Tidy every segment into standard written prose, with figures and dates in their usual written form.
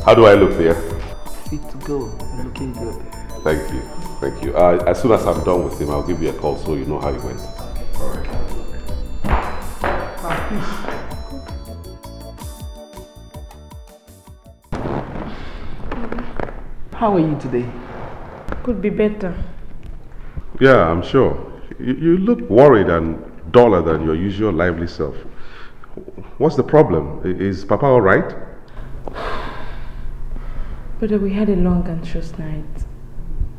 How do I look there? Fit to go. You're looking good. Thank you. Thank you. As soon as I'm done with him, I'll give you a call so you know how it went. All right. How are you today? Could be better. Yeah, I'm sure. You look worried and duller than your usual lively self. What's the problem? Is Papa all right? Brother, we had a long anxious night.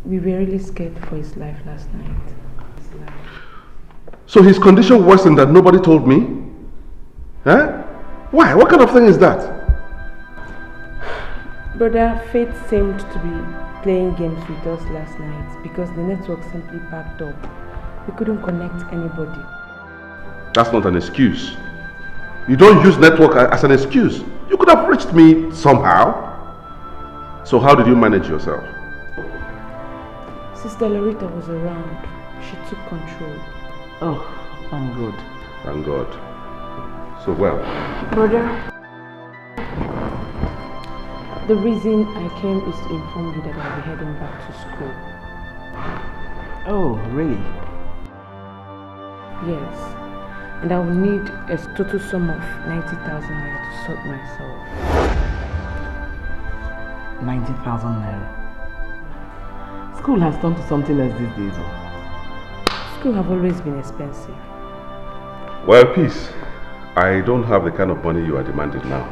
We were really scared for his life last night. So his condition worsened that nobody told me? Huh? Why? What kind of thing is that? Brother, Faith seemed to be playing games with us last night because the network simply packed up. We couldn't connect anybody. That's not an excuse. You don't use network as an excuse. You could have reached me somehow. So how did you manage yourself? Sister Loretta was around. She took control. Oh, I'm good. Thank God. So well. Brother, the reason I came is to inform you that I'll be heading back to school. Oh, really? Yes. And I will need a total sum of 90,000 naira to sort myself. 90,000 naira. School has turned to something else these days. School have always been expensive. Well, peace. I don't have the kind of money you are demanding now.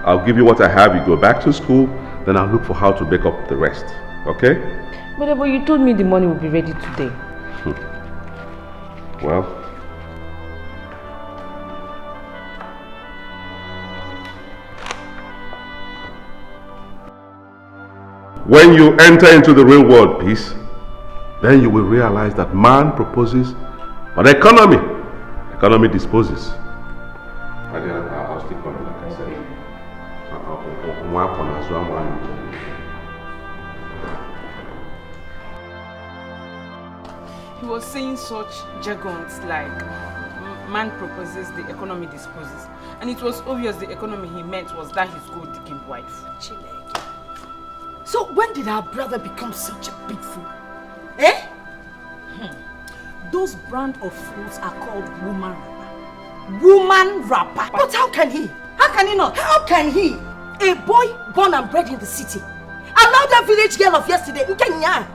I'll give you what I have, you go back to school, then I'll look for how to make up the rest. Okay? But you told me the money will be ready today. Well, when you enter into the real world, peace, then you will realize that man proposes, but economy disposes. I'll stick on it, like I said. He was saying such jargons like man proposes, the economy disposes. And it was obvious the economy he meant was that his gold digging wife. So when did our brother become such a big fool? Eh? Those brand of fools are called woman rapper. Woman rapper. But how can he? How can he not? How can he? A boy born and bred in the city. Allow that village girl of yesterday, Nkenya,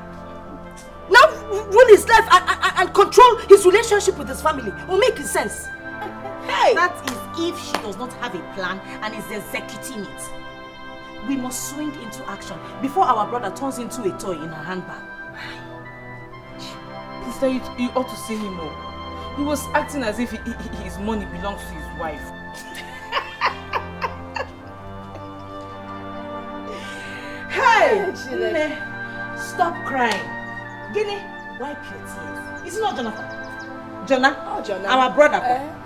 now rule his life and control his relationship with his family. Will make sense. Hey! That is if she does not have a plan and is executing it. We must swing into action before our brother turns into a toy in her handbag. Sister, you ought to see him more. He was acting as if his money belongs to his wife. Hey! Stop crying. Guinea, wipe your tears. Is it not Jonathan? Jonah? Oh, Jonah. Our brother.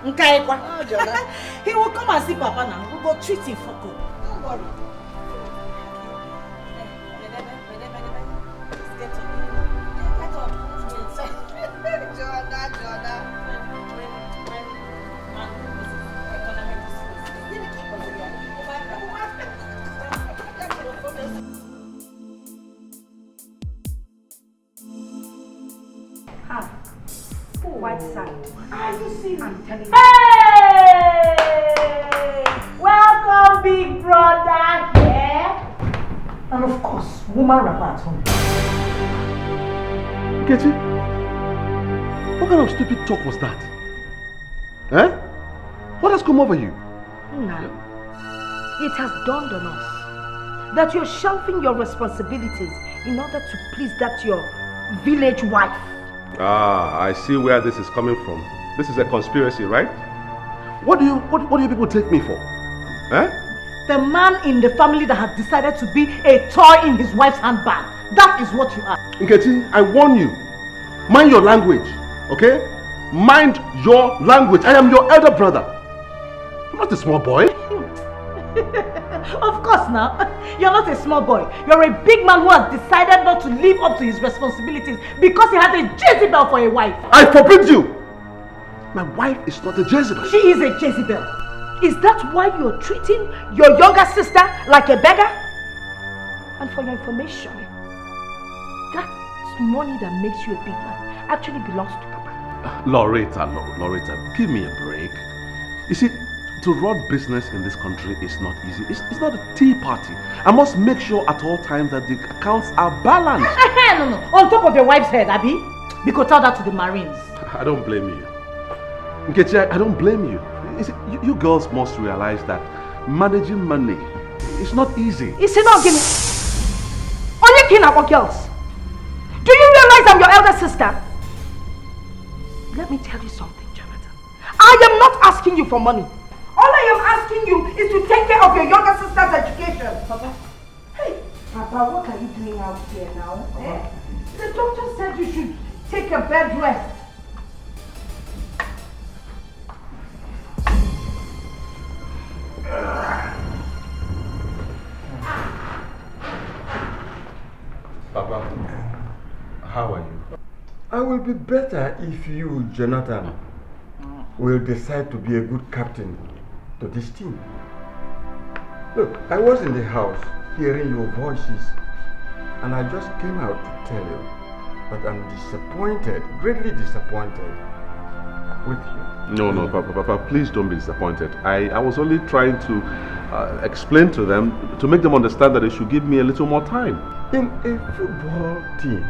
Nkaekwa. Oh, Jonah. He will come and see Papa now. We'll go treat him for good. Don't worry. White side. Are you serious? I'm telling you. Hey! Welcome, big brother here. And of course, woman rapper at home. Nkechi, what kind of stupid talk was that? Eh? What has come over you? Now, it has dawned on us that you're shelving your responsibilities in order to please that your village wife. Ah, I see where this is coming from. This is a conspiracy, right? What do you people take me for? Eh? The man in the family that has decided to be a toy in his wife's handbag. That is what you are. Nkechi, I warn you. Mind your language, okay? Mind your language. I am your elder brother. I'm not a small boy. Of course now, you're not a small boy. You're a big man who has decided not to live up to his responsibilities because he has a Jezebel for a wife. I forbid you! My wife is not a Jezebel. She is a Jezebel. Is that why you're treating your younger sister like a beggar? And for your information, that money that makes you a big man actually belongs to Papa. Loretta, give me a break. You see, to run business in this country is not easy. It's not a tea party. I must make sure at all times that the accounts are balanced. No. On top of your wife's head, Abby. Because tell that to the Marines. I don't blame you. Nkechi, I don't blame you. You see, you girls must realize that managing money is not easy. It's not giving. Only king about girls. Do you realize I'm your elder sister? Let me tell you something, Jonathan. I am not asking you for money. All I am asking you is to take care of your younger sister's education. Papa. Hey, Papa, what are you doing out here now? Eh? The doctor said you should take a bed rest. Papa, how are you? I will be better if you, Jonathan, will decide to be a good captain to this team. Look, I was in the house hearing your voices and I just came out to tell you that I'm disappointed, greatly disappointed with you. No, Papa, please don't be disappointed. I was only trying to explain to them, to make them understand that they should give me a little more time. In a football team,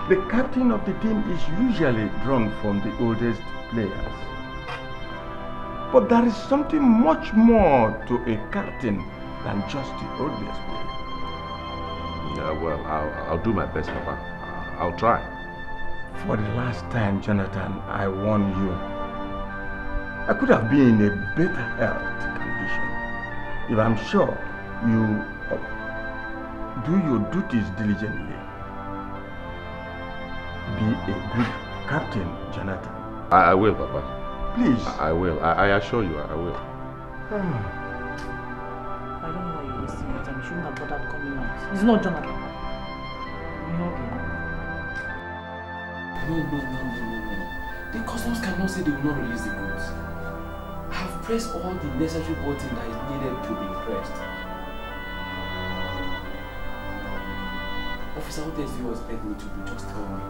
the captain of the team is usually drawn from the oldest players. But there is something much more to a captain than just the oldest player. Yeah, well, I'll do my best, Papa. I'll try. For the last time, Jonathan, I warn you. I could have been in a better health condition if I'm sure you do your duties diligently. Be a good captain, Jonathan. I will, Papa. Please. I will. I assure you, I will. I don't know why you're wasting your time. You shouldn't have bothered coming out. It's not Jonathan. No. The customs cannot say they will not release the goods. I have pressed all the necessary button that is needed to be pressed. Officer, what else do you expect me to do? Just tell me.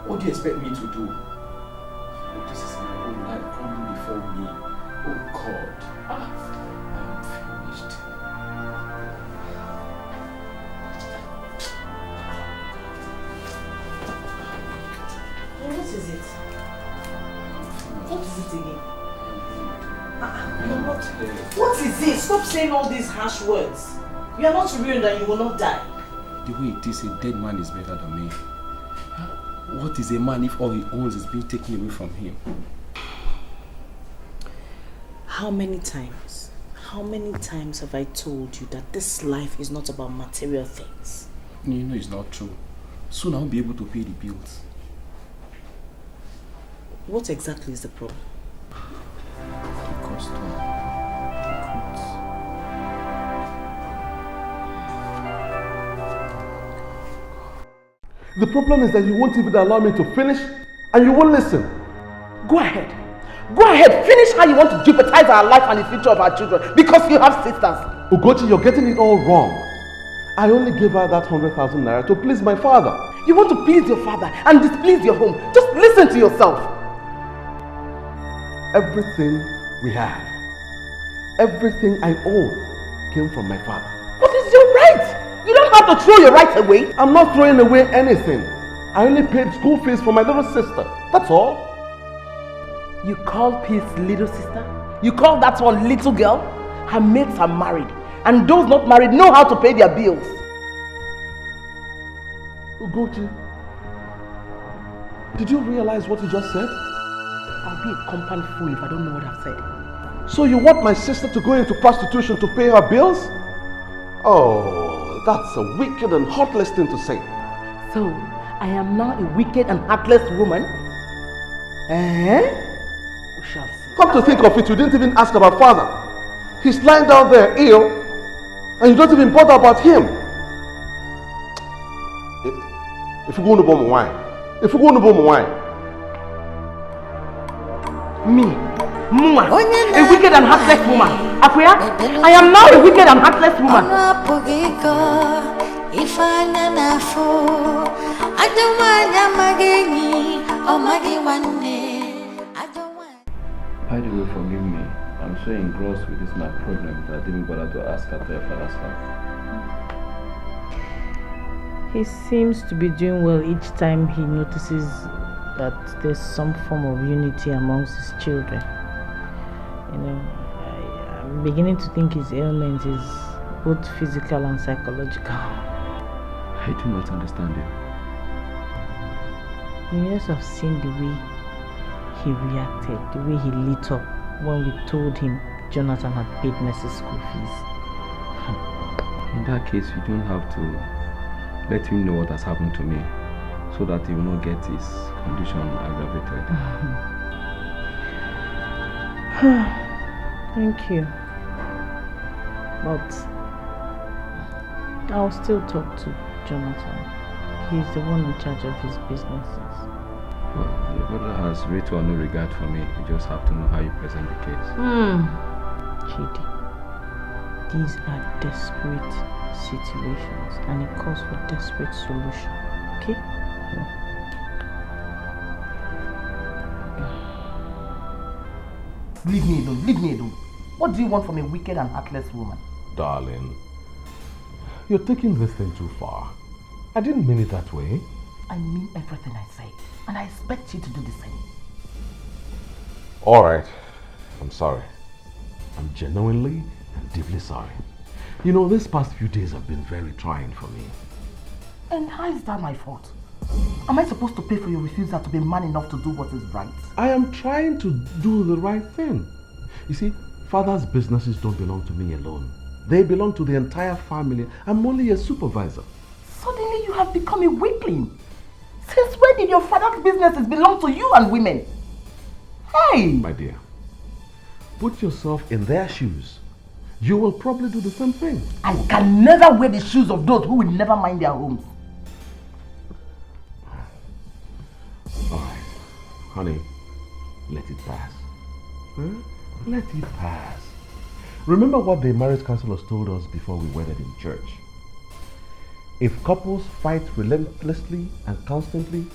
What do you expect me to do? Oh, this is my own life coming before me. Oh God. I am finished. What is it? What is it again? You're not here. What is it? Stop saying all these harsh words. You are not real that you will not die. The way it is, a dead man is better than me. What is a man if all he owns is being taken away from him? How many times have I told you that this life is not about material things? You know it's not true. Soon I'll be able to pay the bills. What exactly is the problem? The custom. The problem is that you won't even allow me to finish and you won't listen. Go ahead. Finish how you want to jeopardize our life and the future of our children because you have sisters. Ugochi, you're getting it all wrong. I only gave her that 100,000 naira to please my father. You want to please your father and displease your home. Just listen to yourself. Everything we have, everything I own came from my father. But it's your right. You don't have to throw your rights away. I'm not throwing away anything. I only paid school fees for my little sister. That's all. You call Peace little sister? You call that one little girl? Her mates are married. And those not married know how to pay their bills. Ugochi, did you realize what you just said? I'll be a compound fool if I don't know what I've said. So you want my sister to go into prostitution to pay her bills? Oh, that's a wicked and heartless thing to say. So, I am now a wicked and heartless woman? Eh? We shall see. Come to think of it, you didn't even ask about father. He's lying down there ill, and you don't even bother about him. If you go to bomb wine, Me? Muma, a wicked and heartless woman. Akuya, I am now a wicked and heartless woman. By the way, forgive me. I'm so engrossed with this my problem that I didn't bother to ask after your father's house. He seems to be doing well each time he notices that there's some form of unity amongst his children. You know, I'm beginning to think his ailment is both physical and psychological. I do not understand you. You must have seen the way he reacted, the way he lit up when we told him Jonathan had paid Mercy's school fees. In that case, you don't have to let him know what has happened to me, so that he will not get his condition aggravated. Thank you. But I'll still talk to Jonathan. He's the one in charge of his businesses. Well, your brother has little or no regard for me. You just have to know how you present the case. Chidi, these are desperate situations and it calls for desperate solution. Okay? Leave me alone, leave me alone. What do you want from a wicked and heartless woman? Darling, you're taking this thing too far. I didn't mean it that way. I mean everything I say, and I expect you to do the same. Alright, I'm sorry. I'm genuinely and deeply sorry. You know, these past few days have been very trying for me. And how is that my fault? Am I supposed to pay for your refusal to be man enough to do what is right? I am trying to do the right thing. You see, father's businesses don't belong to me alone. They belong to the entire family. I'm only a supervisor. Suddenly you have become a weakling. Since when did your father's businesses belong to you and women? Hey! My dear, put yourself in their shoes. You will probably do the same thing. I can never wear the shoes of those who will never mind their homes. Alright, honey, let it pass. Let it pass. Remember what the marriage counselors told us before we wedded in church. If couples fight relentlessly and constantly,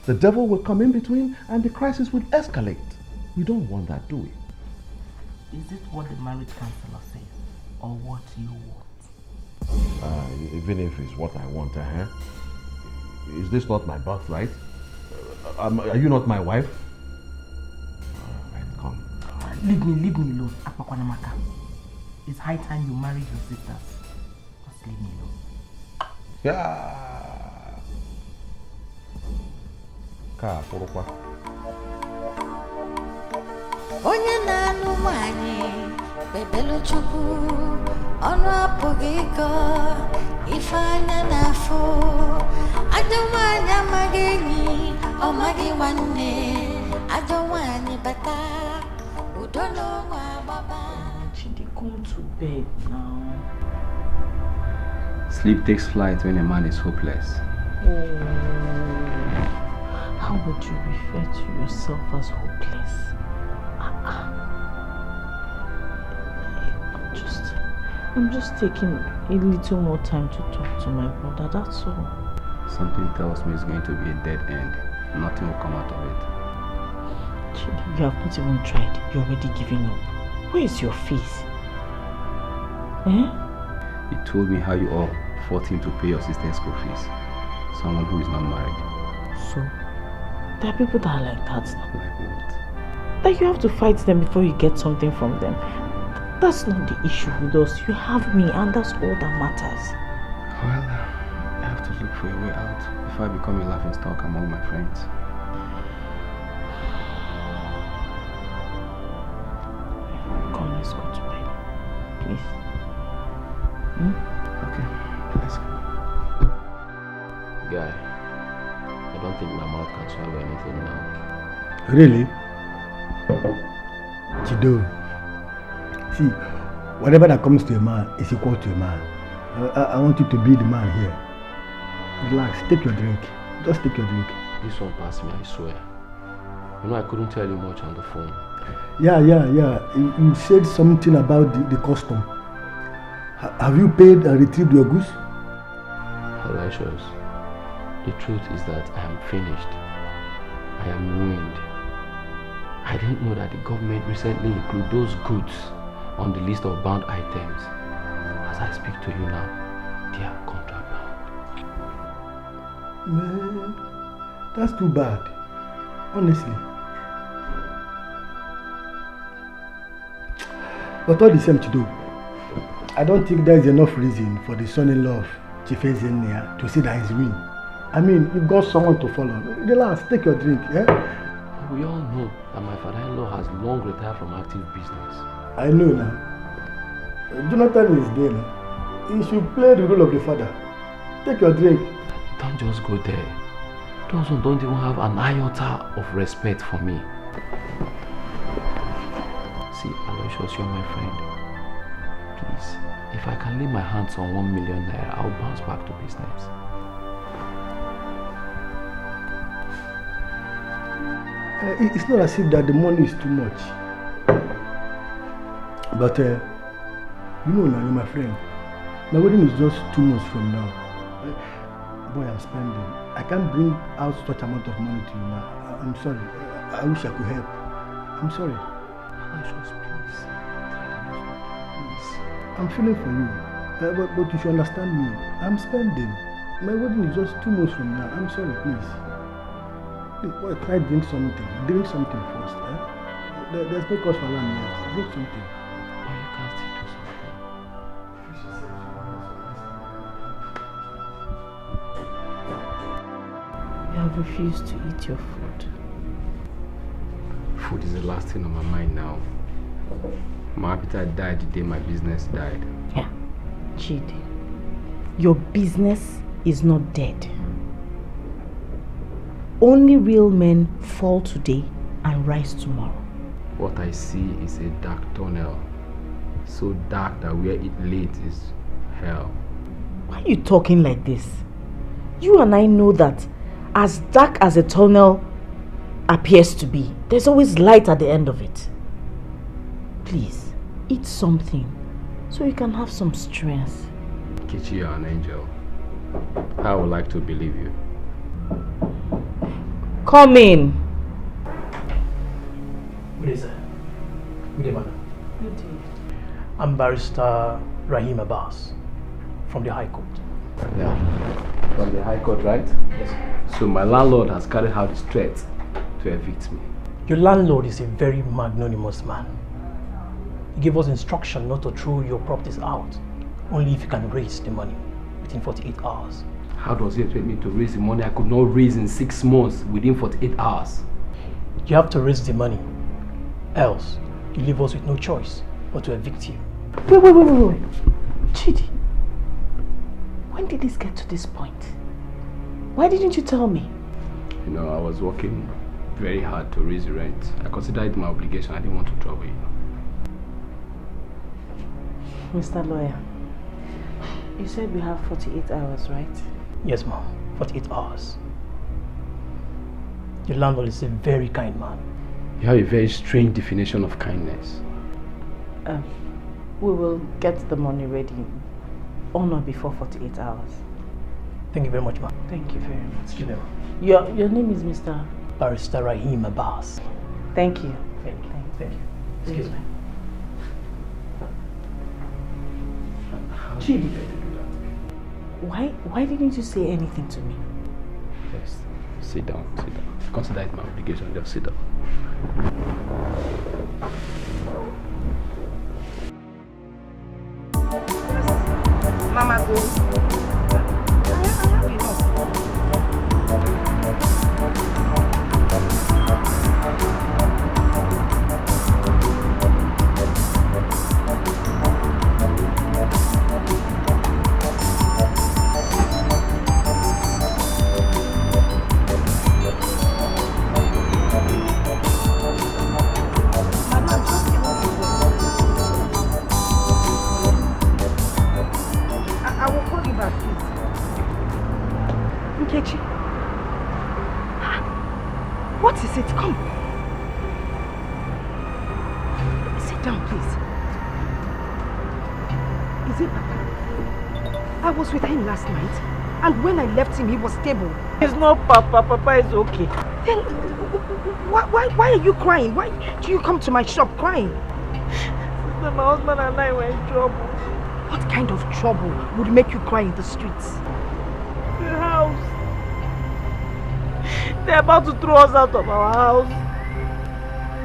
the devil will come in between and the crisis will escalate. We don't want that, do we? Is it what the marriage counselor says or what you want? Even if it's what I want, is this not my birthright? Are you not my wife? Alright, come. Leave me alone, Akpotha. It's high time you married your sisters. Just leave me alone. Yeah. Ka porokwa. Onye na-anụ nwanyị bebelu Chukwu ọnụ apụghị ịkọ ife anya n'afọ ajọ nwanyị amaghị enyi ọ maghị nwanne ajọ nwanyị bata udo n'ụwa agbaba. Chidi, come to bed now. Sleep takes flight when a man is hopeless. How would you refer to yourself as hopeless? I'm just taking a little more time to talk to my brother, that's all. Something tells me it's going to be a dead end. Nothing will come out of it. Chidi, you have not even tried. You're already giving up. Where is your face? He told me how you all fought him to pay your sister's school fees. Someone who is not married. So, there are people that are like that now. Like what? That you have to fight them before you get something from them. That's not the issue with us. You have me and that's all that matters. Well, I have to look for a way out before I become a laughingstock among my friends. Come, let's go to bed. Please. Okay, let's go. Guy, I don't think my mouth can swallow anything now. Really? Chido. See, whatever that comes to a man is equal to a man. I want you to be the man here. Relax, take your drink. Just take your drink. This one passed me, I swear. You know, I couldn't tell you much on the phone. Yeah. You said something about the custom. Have you paid and retrieved your goods? Aloysius, the truth is that I am finished. I am ruined. I didn't know that the government recently included those goods on the list of bound items. As I speak to you now, they are contraband. Man, that's too bad. Honestly. But all the same to do, I don't think there's enough reason for the son-in-law of Chief Ezenia to say that he's ruined. I mean, you've got someone to follow. Relax, take your drink, eh? We all know that my father-in-law has long retired from active business. I know now. Jonathan is there now. He should play the role of the father. Take your drink. Don't just go there. Those who don't even have an iota of respect for me. See, Aloysius, you're my friend. Please, if I can lay my hands on 1 million naira, I'll bounce back to business. It's not as if that the money is too much. But, you know now, you're my friend. My wedding is just 2 months from now. Boy, I'm spending. I can't bring out such amount of money to you now. I'm sorry. I wish I could help. I'm sorry. Aloysius, please. I'm feeling for you. But you should understand me. I'm spending. My wedding is just 2 months from now. I'm sorry, please. Boy, try drink something. Drink something first. Eh? There's no cause for alarm yet. Drink something. But you can still do something. You have refused to eat your food. Food is the last thing on my mind now. My appetite died the day my business died. Yeah, Chidi. Your business is not dead. Only real men fall today and rise tomorrow. What I see is a dark tunnel. So dark that where it leads is hell. Why are you talking like this? You and I know that as dark as a tunnel appears to be, there's always light at the end of it. Please, eat something so you can have some strength. Kichi, you're an angel. I would like to believe you. Come in. Good day, sir. Good day, madam. Good day. I'm Barrister Rahim Abbas from the High Court. Yeah. From the High Court, right? Yes, sir. So my landlord has carried out his threat to evict me. Your landlord is a very magnanimous man. He gave us instruction not to throw your properties out, only if you can raise the money within 48 hours. How does he expect me to raise the money I could not raise in 6 months within 48 hours? You have to raise the money, else you leave us with no choice but to evict you. Wait. Chidi, when did this get to this point? Why didn't you tell me? You know, I was working very hard to raise the rent. I considered it my obligation. I didn't want to trouble you. Mr. Lawyer, you said we have 48 hours, right? Yes, ma'am. 48 hours. Your landlord is a very kind man. You have a very strange definition of kindness. We will get the money ready on or before 48 hours. Thank you very much, ma'am. Thank you very much. Excuse me, ma'am. Your name is Mr. Barrister Rahim Abbas. Thank you. Thank you. Excuse me. Chidi, why didn't you say anything to me? Yes. Sit down. Consider it my obligation. Just sit down. Mama, go. What is it? Come. down, please. Is it Papa? I was with him last night, and when I left him, he was stable. It's not Papa. Papa is okay. Then, why are you crying? Why do you come to my shop crying? Sister, my husband and I were in trouble. What kind of trouble would make you cry in the streets? The house. They're about to throw us out of our house.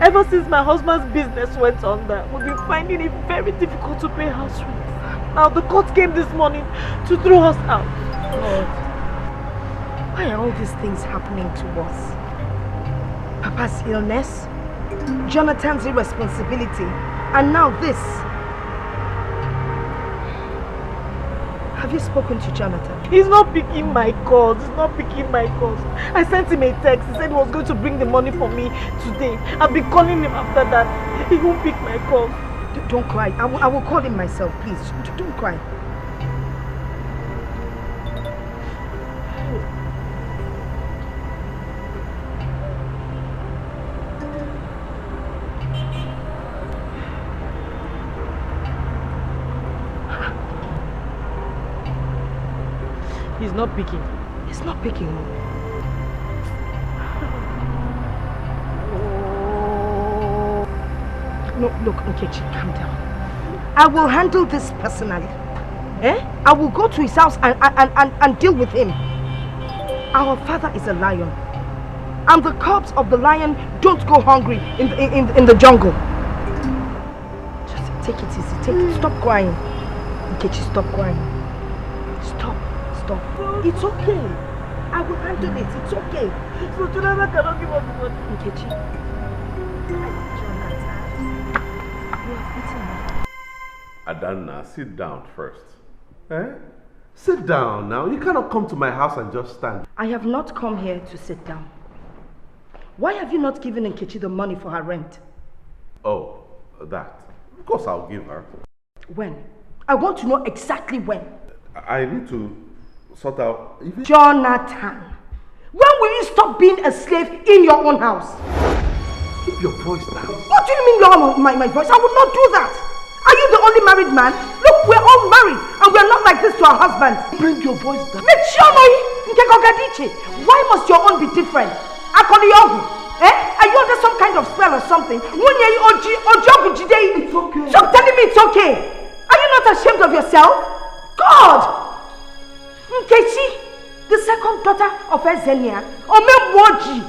Ever since my husband's business went under, we've been finding it very difficult to pay house rent. Now the court came this morning to throw us out. God, why are all these things happening to us? Papa's illness, Jonathan's irresponsibility, and now this. Have you spoken to Jonathan? He's not picking my calls. I sent him a text. He said he was going to bring the money for me today. I've been calling him after that. He won't pick my calls. Don't cry. I will call him myself, please. Don't cry. He's not picking. He's not picking. No, look, Nkechi, calm down. I will handle this personally. I will go to his house and deal with him. Our father is a lion. And the cubs of the lion don't go hungry in the jungle. Just take it easy. Stop crying. Nkechi, stop crying. Stop. It's okay. I will handle it. It's okay. So Jonathan cannot give us the money. Nkechi. Adanna, sit down first. Sit down now. You cannot come to my house and just stand. I have not come here to sit down. Why have you not given Nkechi the money for her rent? Oh, that. Of course I'll give her. When? I want to know exactly when. I need to sort out... Jonathan, when will you stop being a slave in your own house? Keep your voice down. What do you mean lower my voice? I would not do that. Are you the only married man? Look, we're all married and we're not like this to our husbands. Bring your voice down. Why must your own be different? Are you under some kind of spell or something? It's okay. Stop telling me it's okay. Are you not ashamed of yourself? God! Nkechi, the second daughter of Ezenia, Omemwoji,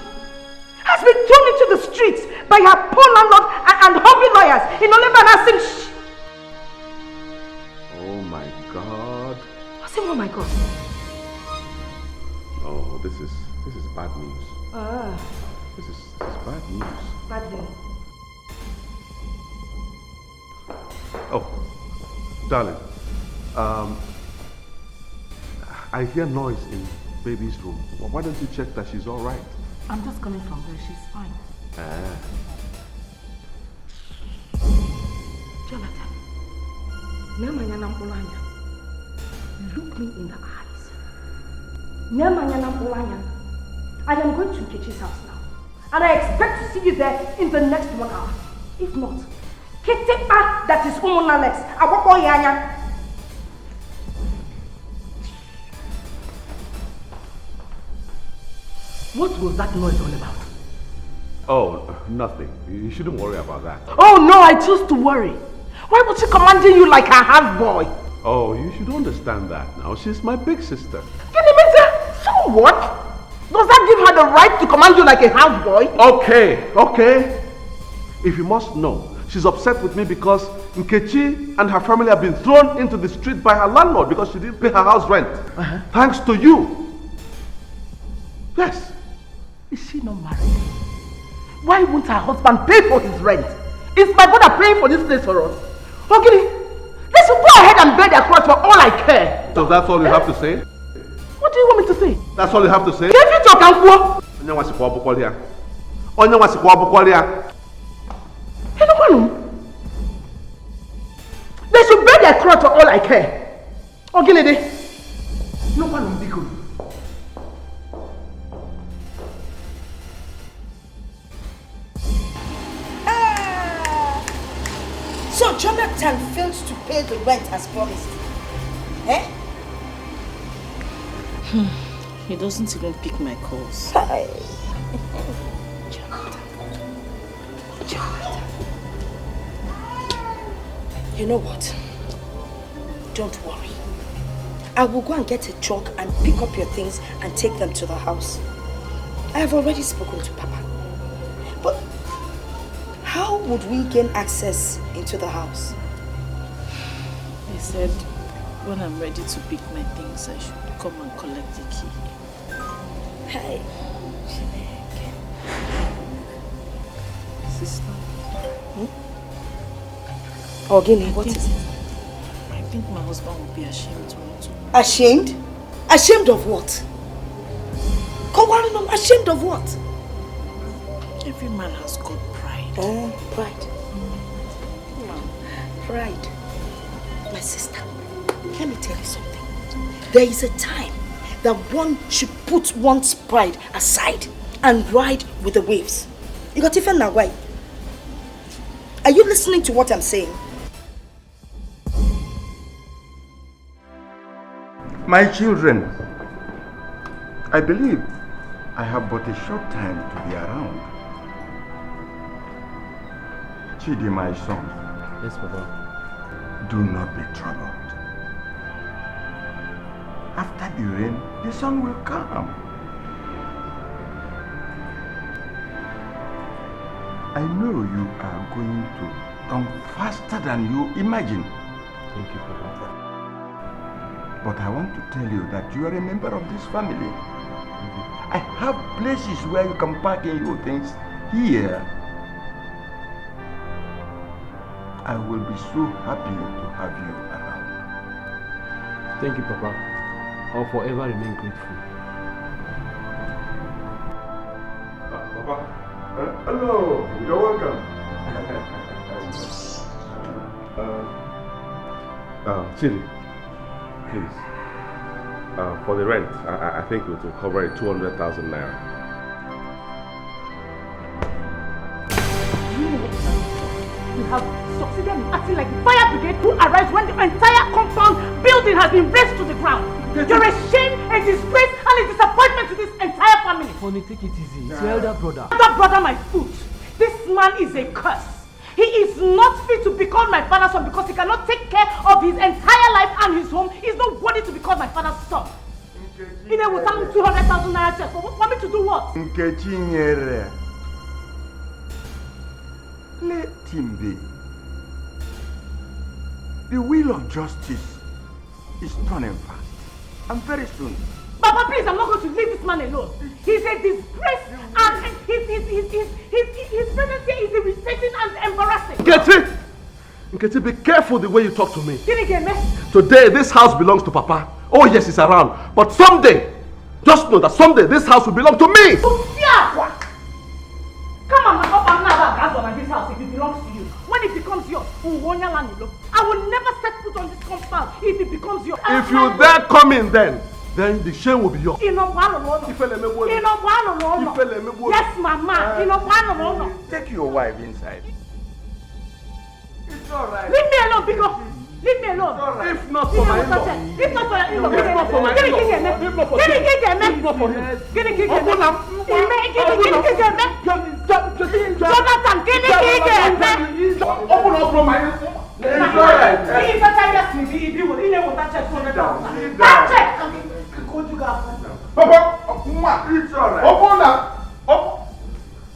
has been thrown into the streets by her poor landlord and hungry lawyers in Oleban. Oh my God. I said, oh my God. Oh, this is bad news. This is bad news. Bad news. Oh, darling. I hear noise in baby's room. Well, why don't you check that she's all right? I'm just coming from there. She's fine. Jonathan, look me in the eyes. I am going to Nkechi's house now. And I expect to see you there in the next 1 hour. If not, Ketepa that is Umunalex. What was that noise all about? Oh, nothing. You shouldn't worry about that. Oh no, I choose to worry. Why was she commanding you like a houseboy? Oh, you should understand that now. She's my big sister. So what? Does that give her the right to command you like a houseboy? Okay. If you must know, she's upset with me because Nkechi and her family have been thrown into the street by her landlord because she didn't pay her house rent. Thanks to you. Yes. Is she not married? Why won't her husband pay for his rent? Is my brother paying for this place for us? Okay, they should go ahead and bear their cross for all I care. So that's all you have to say? What do you want me to say? That's all you have to say? If you talk and go. They should bear their cross for all I care. Okay, lady. No one will be good. So Jonathan failed to pay the rent as promised. Eh? He doesn't even pick my calls. Jonathan. You know what? Don't worry. I will go and get a truck and pick up your things and take them to the house. I have already spoken to Papa. But how would we gain access into the house? He said when I'm ready to pick my things, I should come and collect the key. Hey. Sister. Ogini, what is it? I think my husband will be ashamed to want to. Ashamed? Ashamed of what? Ashamed of what? Every man has got pride. Oh, pride. Pride. My sister, let me tell you something. There is a time that one should put one's pride aside and ride with the waves. You got even now, why? Are you listening to what I'm saying? My children, I believe I have but a short time to be around. Chidi, my son. Yes, Papa. Do not be troubled. After the rain, the sun will come. I know you are going to come faster than you imagine. Thank you, Papa. But I want to tell you that you are a member of this family. I have places where you can park in your things here. I will be so happy to have you around. Thank you, Papa. I'll forever remain grateful. Papa, hello, you're welcome. Chidi, please. For the rent, I think it will cover it 200,000 naira. You have succeeded in acting like the fire brigade who arrives when the entire compound building has been razed to the ground. You're a shame, a disgrace, and a disappointment to this entire family. Honey, take it easy. It's your elder brother. Elder brother, my foot. This man is a curse. He is not fit to be called my father's son because he cannot take care of his entire life and his home. He's not worthy to be called my father's son. He will tell him 200,000 naira check. For me to do what? Chinyere. Let him be. The wheel of justice is turning fast. And very soon. Papa, please, I'm not going to leave this man alone. He's a disgrace and his presence here is irritating and embarrassing. Nketi, be careful the way you talk to me. Chinyere. Today, this house belongs to Papa. Oh yes, he's around. But someday, just know that someday this house will belong to me. Come on, my papa, I'm not about gas on this house if it belongs to you. When it becomes yours, I will never set foot on this compound if it becomes yours. If you dare come in then the shame will be yours. Yes, Mama. Take your wife inside. It's alright. Leave me alone, because leave me alone. If not for my in-law. If not for your in-law. If not for my in-law. If not for him. If not for him. Jonathan, open up from my in-law. It's alright. Papa, it's alright. Open up.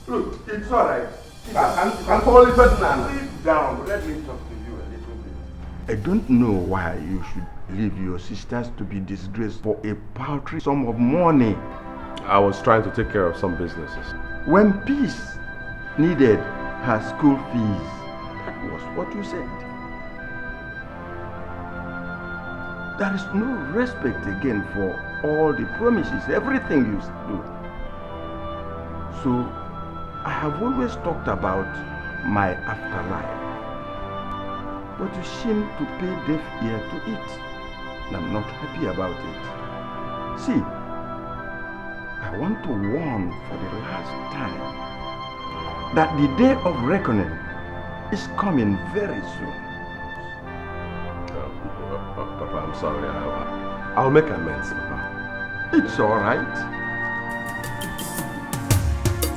Look, it's alright. I'm calling it now. Sit down. Let me talk to you a little bit. I don't know why you should leave your sisters to be disgraced for a paltry sum of money. I was trying to take care of some businesses. When peace needed her school fees, that was what you said. There is no respect again for all the promises, everything you do. So, I have always talked about my afterlife. But you seem to pay deaf ear to it. And I'm not happy about it. See, I want to warn for the last time that the day of reckoning is coming very soon. I'm sorry. I'll make amends, Papa. It's all right.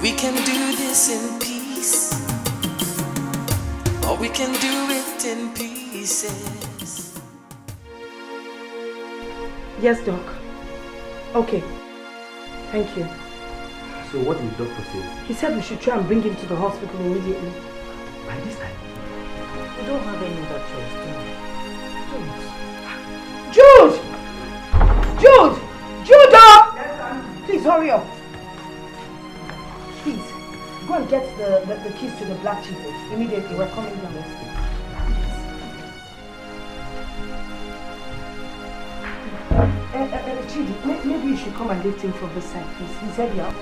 We can do this in peace, or we can do it in pieces. Yes, Doc. Okay. Thank you. So what did the doctor say? He said we should try and bring him to the hospital immediately. By this time? We don't have any other choice, do we? Jude! Jude! Judo! Please hurry up. Please, go and get the keys to the black jeep immediately. We're coming down. Chidi, maybe you should come and lift him from this side, please. He's heavy up.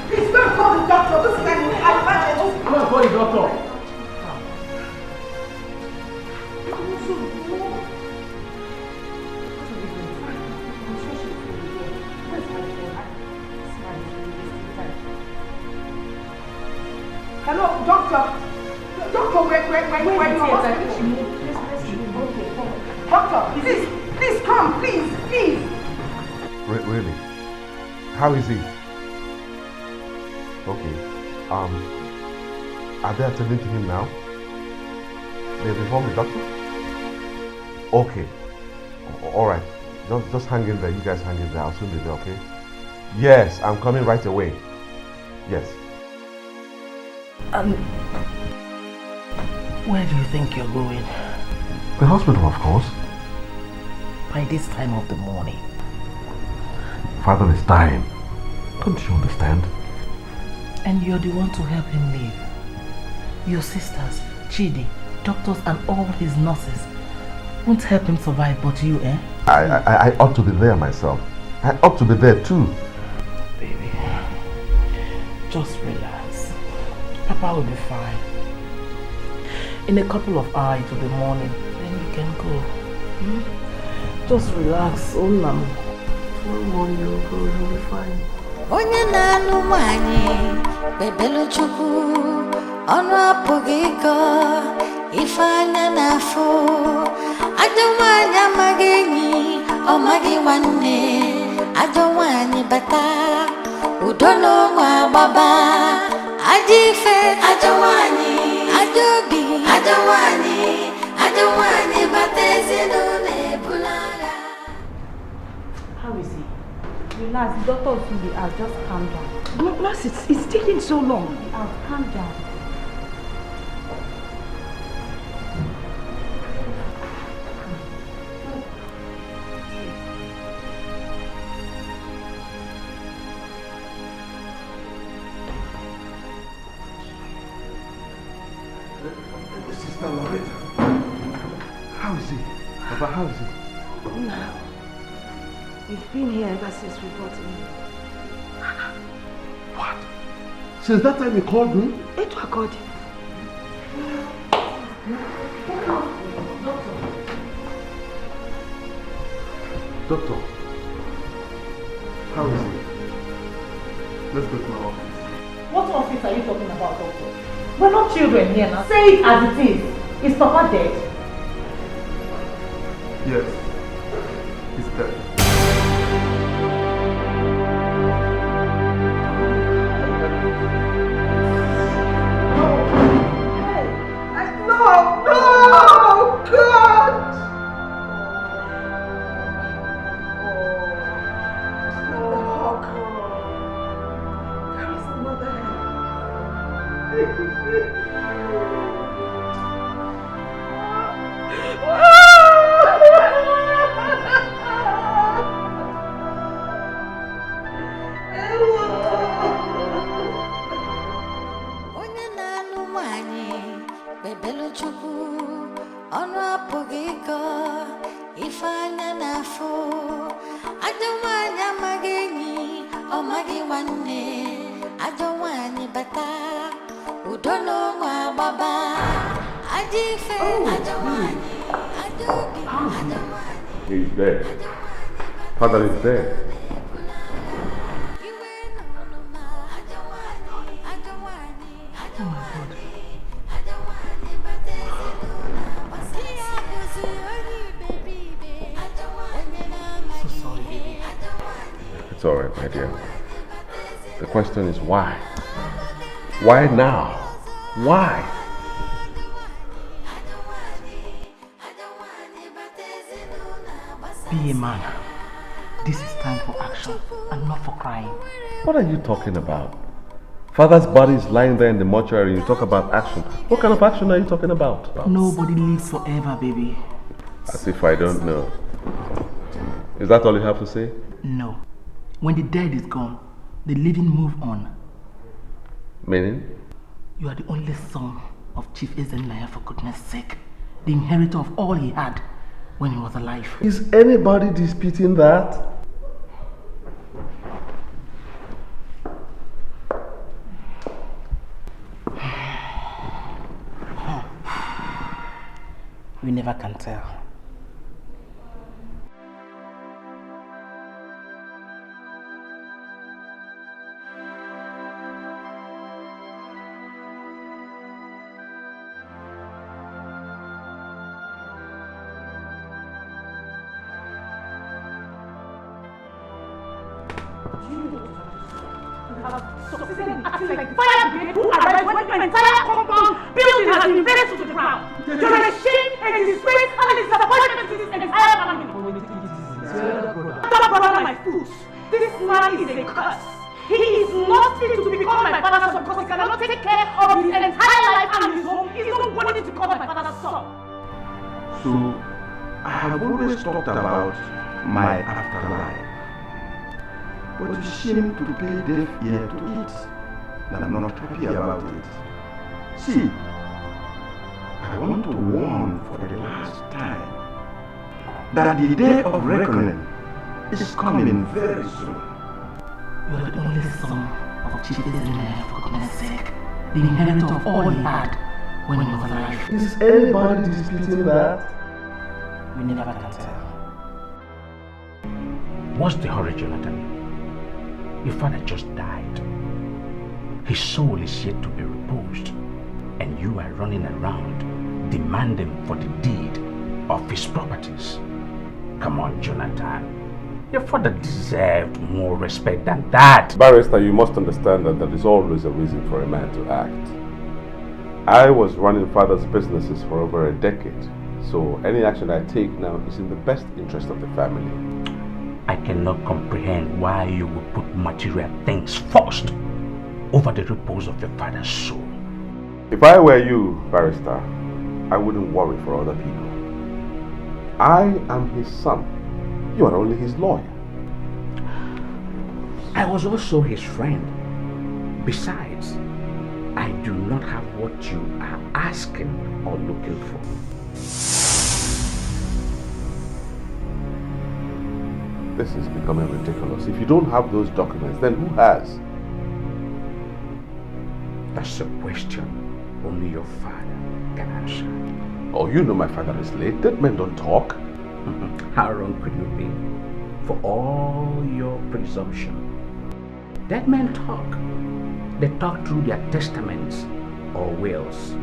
Please go and call the doctor. This is an emergency. Go and call the doctor. Hello, doctor. Doctor, where you are? Okay, doctor, please come, please. Really? How is he? Okay. Are they attending to him now? They've informed the doctor? Okay. All right. Just hang in there. You guys hang in there. I'll soon be there, okay? Yes, I'm coming right away. Yes. Where do you think you're going? The hospital, of course. By this time of the morning. Father is dying. Don't you understand? And you're the one to help him live. Your sisters, Chidi, doctors and all his nurses won't help him survive, but you, eh? I ought to be there myself. I ought to be there too. Baby, just relax. Papa will be fine. In a couple of hours to the morning, then you can go. Just relax, Olam. Tomorrow morning you'll go, you'll be fine. Onye na-anụ nwanyị bebelu Chukwu ọnụ apụghị ịkọ ife anya na-afụ ajọ nwanyị amaghị enyi ọ maghị nwanne ajọ nwanyị bata udo n'ụmụ agbaba ajọ ife ajọ nwanyị ajọ obi ajọ nwanyị bata ezinụlọ ebulagha. How is he? Relax, the doctor will soon be out. Just calm down. No, Nurse, it's taking so long. Calm down. Sister Loretta, how is he? Papa, how is he? No. We've been here ever since we got him. What? Since that time you called me? It was God. Doctor, how is he? Let's go to my office. What office are you talking about, doctor? We're not children here now. Say it as it is. Is Papa dead? Yes, he's dead. ifanya nafo adawanya mageni o magi wanne adawani bata udono wa baba ajife adawani adogi adawani. He's dead. Father is dead. It's all right, my dear. The question is why? Why now? Why? Be a man. This is time for action and not for crying. What are you talking about? Father's body is lying there in the mortuary and you talk about action. What kind of action are you talking about? Nobody lives forever, baby. As if I don't know. Is that all you have to say? No. When the dead is gone, the living move on. Meaning? You are the only son of Chief Ezenaya, for goodness sake. The inheritor of all he had when he was alive. Is anybody disputing that? We never can tell. Talked about my afterlife, but you seem to pay deaf ear to it, and I'm not happy about it. See, I want to warn for the last time that the day of reckoning is coming very soon. You are the only son of Chief Ezenaya, for goodness sake, the inheritor of all he had when he was alive. Is anybody disputing that? We never can tell. What's the hurry, Jonathan? Your father just died. His soul is yet to be reposed, and you are running around demanding for the deed of his properties. Come on, Jonathan. Your father deserved more respect than that. Barrister, you must understand that there is always a reason for a man to act. I was running father's businesses for over a decade. So any action I take now is in the best interest of the family. I cannot comprehend why you would put material things first over the repose of your father's soul. If I were you, Barrister, I wouldn't worry for other people. I am his son. You are only his lawyer. I was also his friend. Besides, I do not have what you are asking or looking for. This is becoming ridiculous. If you don't have those documents, then who has? That's a question only your father can answer. Oh, you know my father is late. Dead men don't talk. How wrong could you be? For all your presumption. Dead men talk. They talk through their testaments or wills.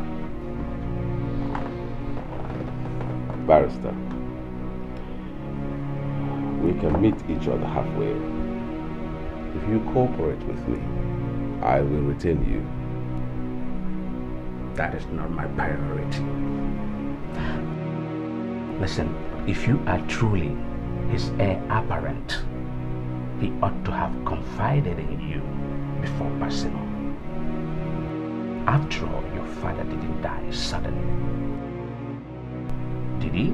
Barrister, we can meet each other halfway. If you cooperate with me, I will retain you. That is not my priority. Listen, if you are truly his heir apparent, he ought to have confided in you before passing on. After all, your father didn't die suddenly. Did he?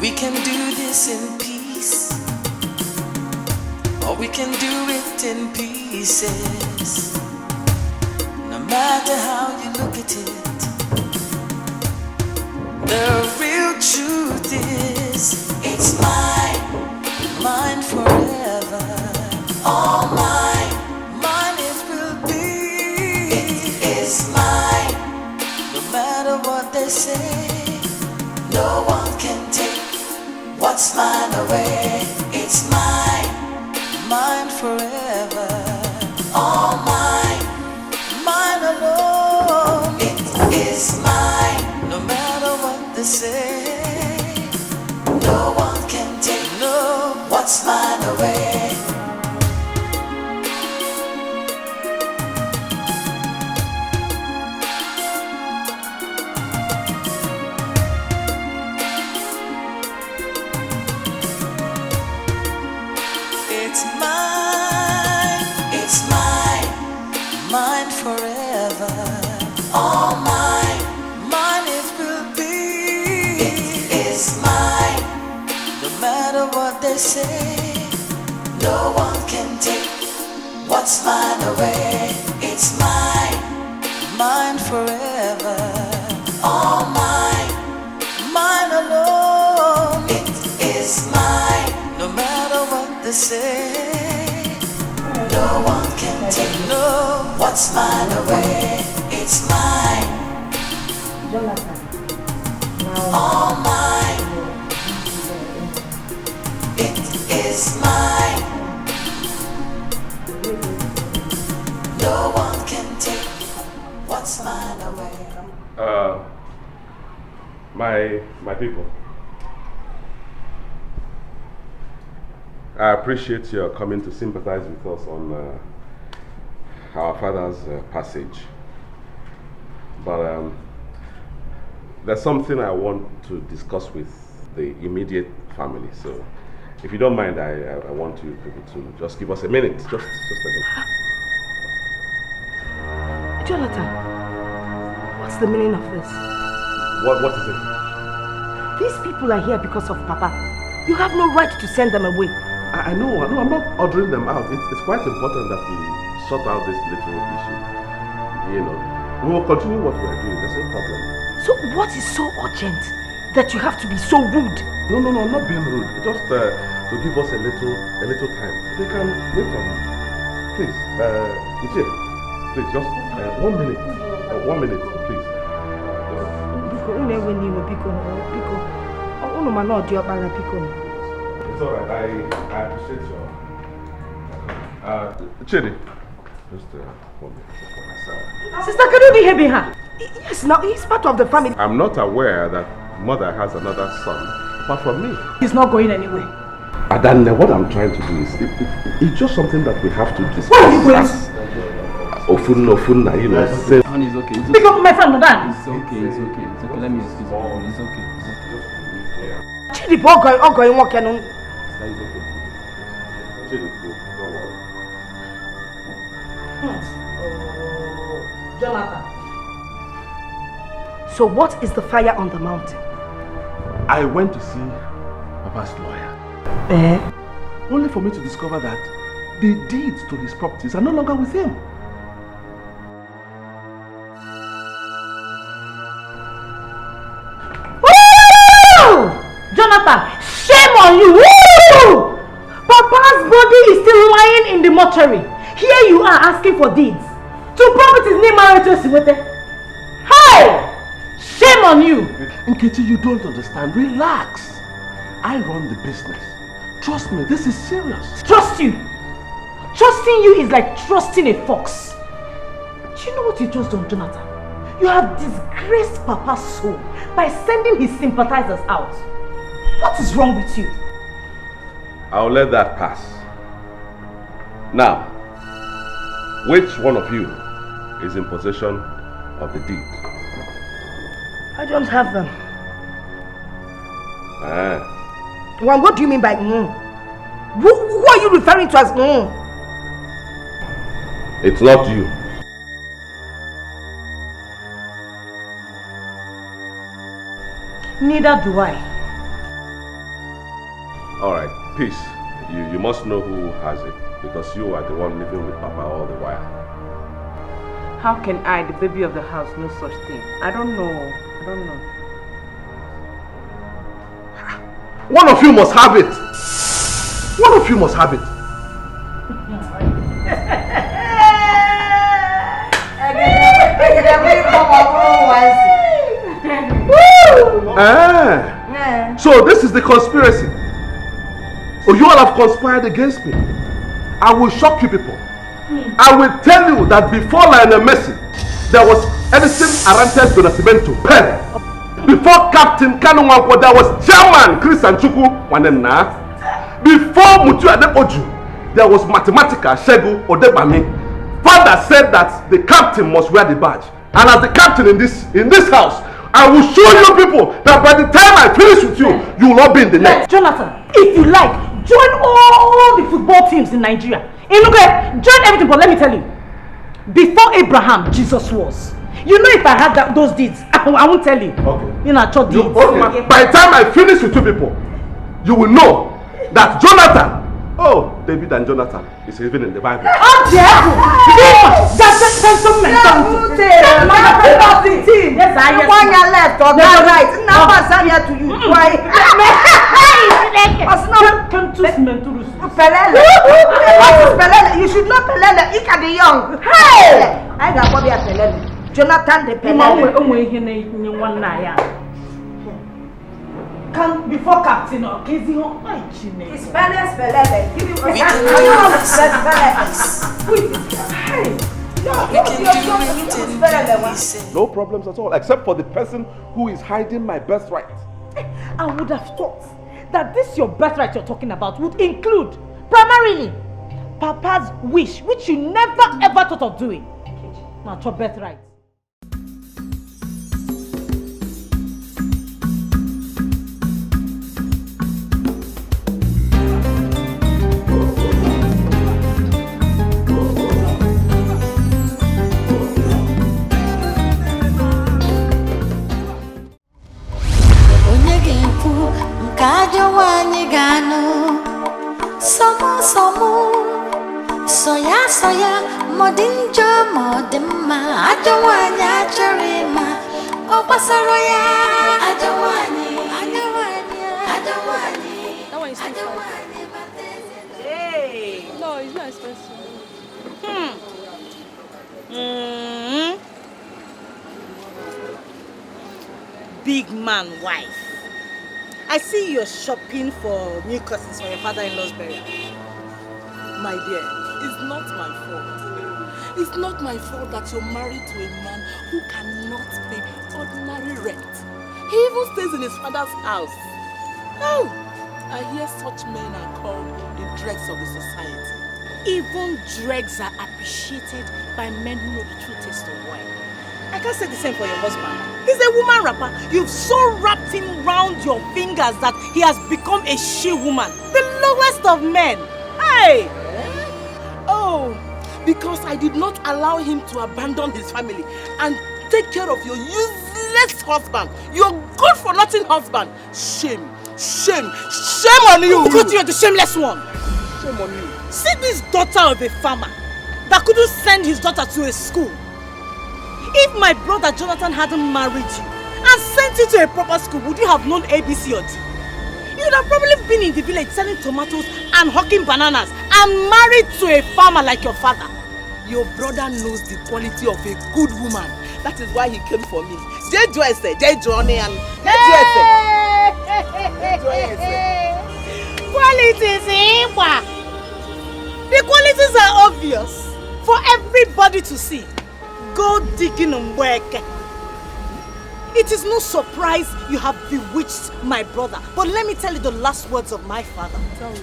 We can do this in peace, or we can do it in pieces. No matter how you look at it, the real truth is it's mine forever. All mine it will be. It is mine, no matter what they say. No one can take what's mine away. It's mine forever. All mine alone. It is mine, no matter what they say. No one can take what's mine away. Mine forever. All mine it will be. It is mine, no matter what they say. No one can take what's mine away. It's mine forever. All mine alone. It is mine, no matter what they say. No one can take what's mine away. It's mine. All mine. It is mine. No one can take what's mine away. My people, I appreciate your coming to sympathize with us on our father's passage. But there's something I want to discuss with the immediate family. So if you don't mind, I want you people to just give us a minute. Just a minute. Jonathan, what's the meaning of this? What is it? These people are here because of Papa. You have no right to send them away. I know, I'm not ordering them out. It's quite important that we sort out this little issue. You know, we will continue what we are doing. There's no problem. So what is so urgent that you have to be so rude? No, I'm not being rude. Just to give us a little time. They can wait on me. Please, Ichie, please, just 1 minute. 1 minute, please. It's alright, I appreciate your... Chidi, just 1 minute for myself. Sister, can you behave her? Yes, now he's part of the family. I'm not aware that mother has another son apart from me. He's not going anywhere. Adanne, what I'm trying to do is, it's just something that we have to discuss. Where are you going? Ofunna, you know. Say, honey, it's okay. Pick up my friend, Madam. It's okay. Let me excuse you. It's okay. Chidi, Ogo, what can you? Jonathan. So what is the fire on the mountain? I went to see Papa's lawyer. Only for me to discover that the deeds to his properties are no longer with him. Woo! Jonathan, shame on you! Woo! Papa's body is still lying in the mortuary. Here you are asking for deeds. To properties named Marito Siwete. Hey! Shame on you! Nkechi, you don't understand. Relax. I run the business. Trust me, this is serious. Trust you? Trusting you is like trusting a fox. Do you know what you just done, Jonathan? You have disgraced Papa's soul by sending his sympathizers out. What is wrong with you? I'll let that pass. Now, which one of you is in possession of the deed? I don't have them. Well, what do you mean by Who are you referring to as It's not you. Neither do I. Alright, peace. you must know who has it, because you are the one living with Papa all the while. How can I, the baby of the house, know such thing? I don't know. One of you must have it. One of you must have it. So this is the conspiracy. Oh, you all have conspired against me. I will shock you people. I will tell you that before Lionel Messi, there was Edison Arantes do Nascimento, Pen. Before Captain Nwankwo, there was Chairman Chris and Chukwuka. Before Mutu Adepoju, there was Mathematica Shegu Odebami. Father said that the captain must wear the badge. And as the captain in this house, I will show you people that by the time I finish with you, you will not be in the net. Jonathan, if you like, join all the football teams in Nigeria. Join everything, but let me tell you, before Abraham, Jesus was. You know, if I had those deeds, I won't tell you. Okay. You know, church deeds. Okay. By the time I finish with two people, you will know that Jonathan, David and Jonathan is even in the Bible. How dare you! That's some mentality. Yes, I am. One year left, or right. Now I'm here to you. Why? You should not Pelele. Ika the young. Hey! I got Bobby at Pelele. Jonathan the Pelele. Come before Captain or Casey on my chin. It's Pelele. Give me one. No problems at all, except for the person who is hiding my birthright. I would have thought that this your birthright you're talking about would include, primarily, Papa's wish, which you never ever thought of doing. Not your birthright. Soya, modinjo, modima, adawanya, charima, opasaroya, adawani. That one is expensive. Hey! No, it's not expensive. Big man wife. I see you're shopping for new cousins for your father-in-law's burial. My dear, it's not my fault. It's not my fault that you're married to a man who cannot pay ordinary rent. He even stays in his father's house. Oh, I hear such men are called the dregs of the society. Even dregs are appreciated by men who know the true taste of wine. I can't say the same for your husband. He's a woman rapper. You've so wrapped him round your fingers that he has become a she-woman. The lowest of men. Hey! Oh, because I did not allow him to abandon his family and take care of your useless husband. Your good-for-nothing husband. Shame. Shame. Shame on you. Because you're the shameless one. Shame on you. See this daughter of a farmer that couldn't send his daughter to a school. If my brother Jonathan hadn't married you and sent you to a proper school, would you have known ABC or D? You would have probably been in the village selling tomatoes and hawking bananas and married to a farmer like your father. Your brother knows the quality of a good woman. That is why he came for me. Qualities, the qualities are obvious for everybody to see. Go digging and work. It is no surprise you have bewitched my brother. But let me tell you the last words of my father. Tell me.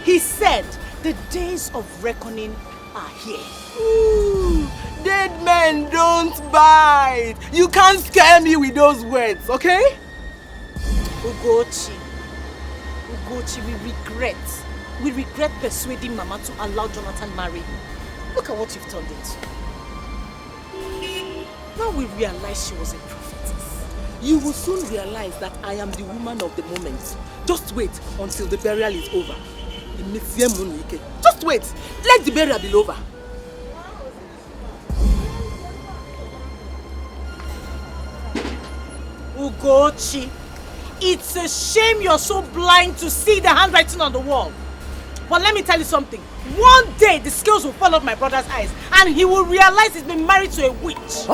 He said, the days of reckoning are here. Ooh, dead men don't bite. You can't scare me with those words, okay? Ugochi, we regret persuading Mama to allow Jonathan marry you. Look at what you've turned into. Now we realize she was a prophetess. You will soon realize that I am the woman of the moment. Just wait until the burial is over. Just wait. Let the burial be over. Ugochi, it's a shame you're so blind to see the handwriting on the wall. But let me tell you something. One day the scales will fall off my brother's eyes and he will realize he's been married to a witch.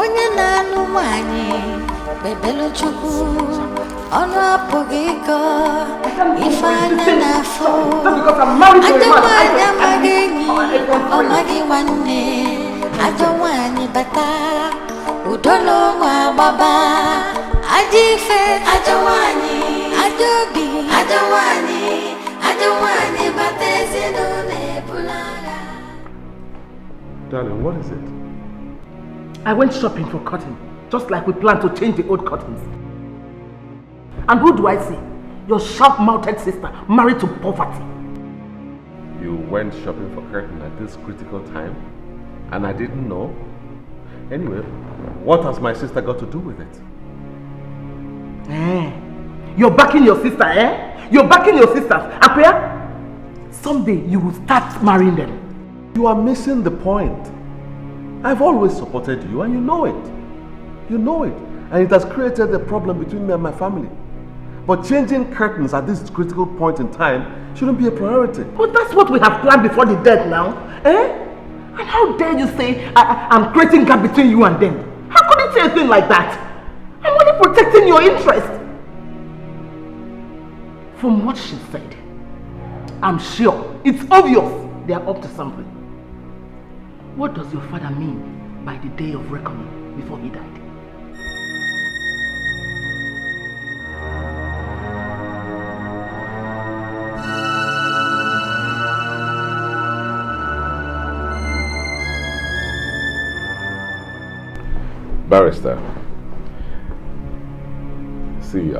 Darling, what is it? I went shopping for cotton, just like we planned to change the old cottons. And who do I see? Your sharp-mouthed sister, married to poverty. You went shopping for curtain at this critical time, and I didn't know? Anyway, what has my sister got to do with it? You're backing your sister, eh? You're backing your sisters. Apia, someday you will start marrying them. You are missing the point. I've always supported you and you know it. You know it. And it has created a problem between me and my family. But changing curtains at this critical point in time shouldn't be a priority. But that's what we have planned before the death now. Eh? And how dare you say I'm creating a gap between you and them? How could you say a thing like that? I'm only protecting your interest. From what she said, I'm sure, it's obvious they are up to something. What does your father mean by the day of reckoning before he died? Barrister, see,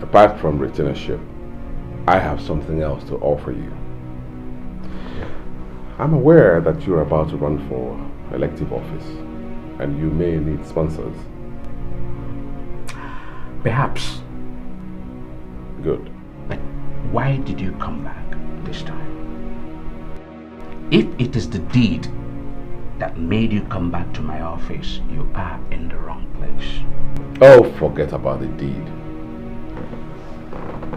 apart from retainership, I have something else to offer you. I'm aware that you're about to run for elective office and you may need sponsors. Perhaps. Good. But why did you come back this time? If it is the deed that made you come back to my office, you are in the wrong place. Oh, forget about the deed.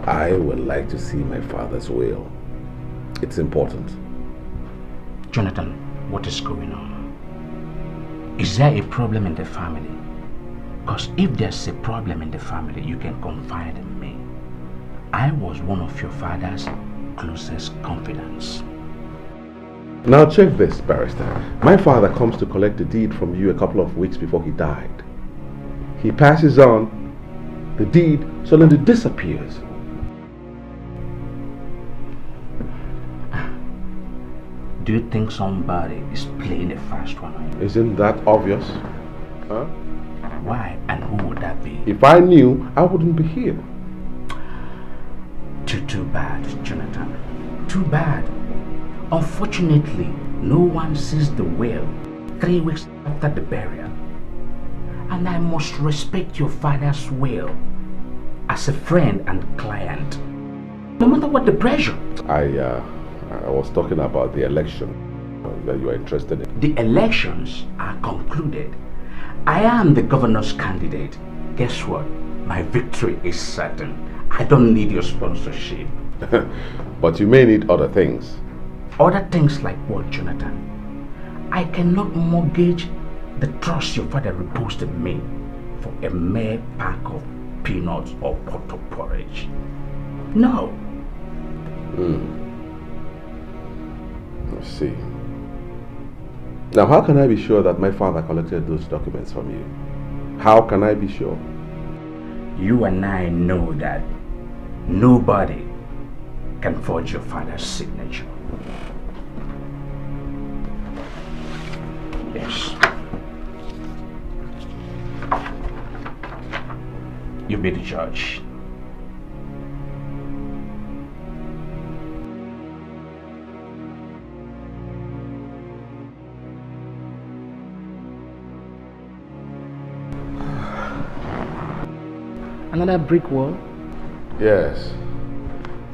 I would like to see my father's will. It's important. Jonathan, what is going on? Is there a problem in the family? Because if there's a problem in the family, you can confide in me. I was one of your father's closest confidants. Now check this, Barrister. My father comes to collect the deed from you a couple of weeks before he died. He passes on, the deed suddenly disappears. Do you think somebody is playing a fast one on you? Isn't that obvious? Huh? Why and who would that be? If I knew, I wouldn't be here. Too bad, Jonathan. Too bad. Unfortunately, no one sees the will 3 weeks after the burial. And I must respect your father's will as a friend and client, no matter what the pressure. I was talking about the election that you are interested in. The elections are concluded. I am the governor's candidate. Guess what? My victory is certain. I don't need your sponsorship. But you may need other things. Other things like what, Jonathan? I cannot mortgage the trust your father reposed in me for a mere pack of peanuts or pot of porridge. No. I see. Now, how can I be sure that my father collected those documents from you? How can I be sure? You and I know that nobody can forge your father's signature. Yes. You be the judge. Another brick wall? Yes.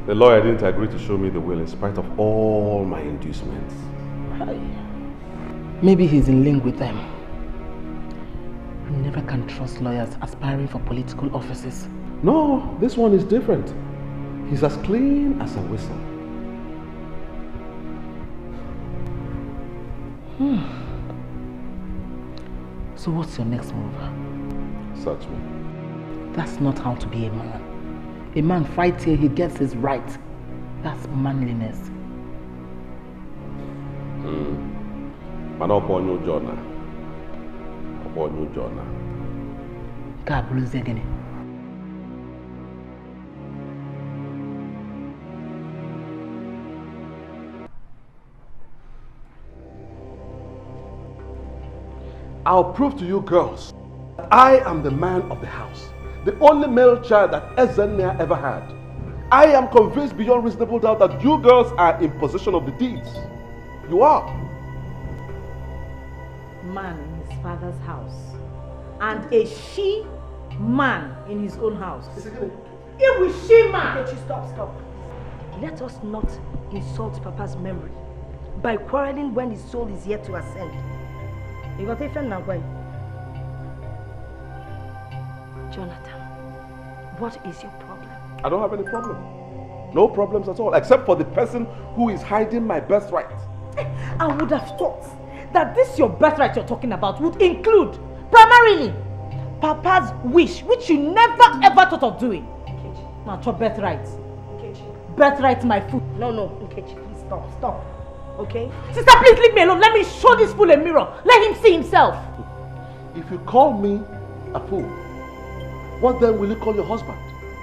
The lawyer didn't agree to show me the will in spite of all my inducements. Maybe he's in link with them. You never can trust lawyers aspiring for political offices. No, this one is different. He's as clean as a whistle. So what's your next move? Search me. That's not how to be a man. A man fights till he gets his right. That's manliness. Man upon your journal. Upon your journal. I'll prove to you girls that I am the man of the house. The only male child that Ezennia ever had. I am convinced beyond reasonable doubt that you girls are in possession of the deeds. You are. Man in his father's house. And a she-man in his own house. It was she-man! Okay, stop. Let us not insult Papa's memory by quarreling when his soul is yet to ascend. You got a friend now, boy? Jonathan, what is your problem? I don't have any problem. No problems at all, except for the person who is hiding my birthright. I would have thought that this your birthright you're talking about would include, primarily, Papa's wish, which you never ever thought of doing. Nkechi. Not your birthright. Nkechi. Birthright my food. No, Nkechi, please stop. Okay? Sister, please leave me alone. Let me show this fool a mirror. Let him see himself. If you call me a fool, what then will you call your husband?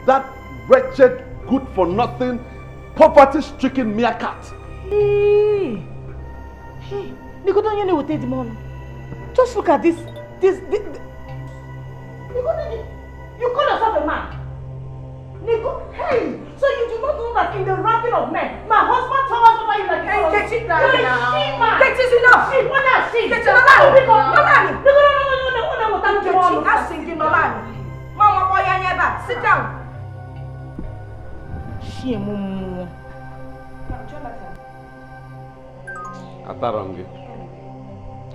That wretched, good-for-nothing, poverty-stricken meerkat. Hey, just look at this. You call yourself a man? Hey, so you do not know that in the ranking of men, my husband towers over you like Nkechi, now. Nkechi is enough. Nkechi, no, I'm singing Mama, boy, I never. Sit down.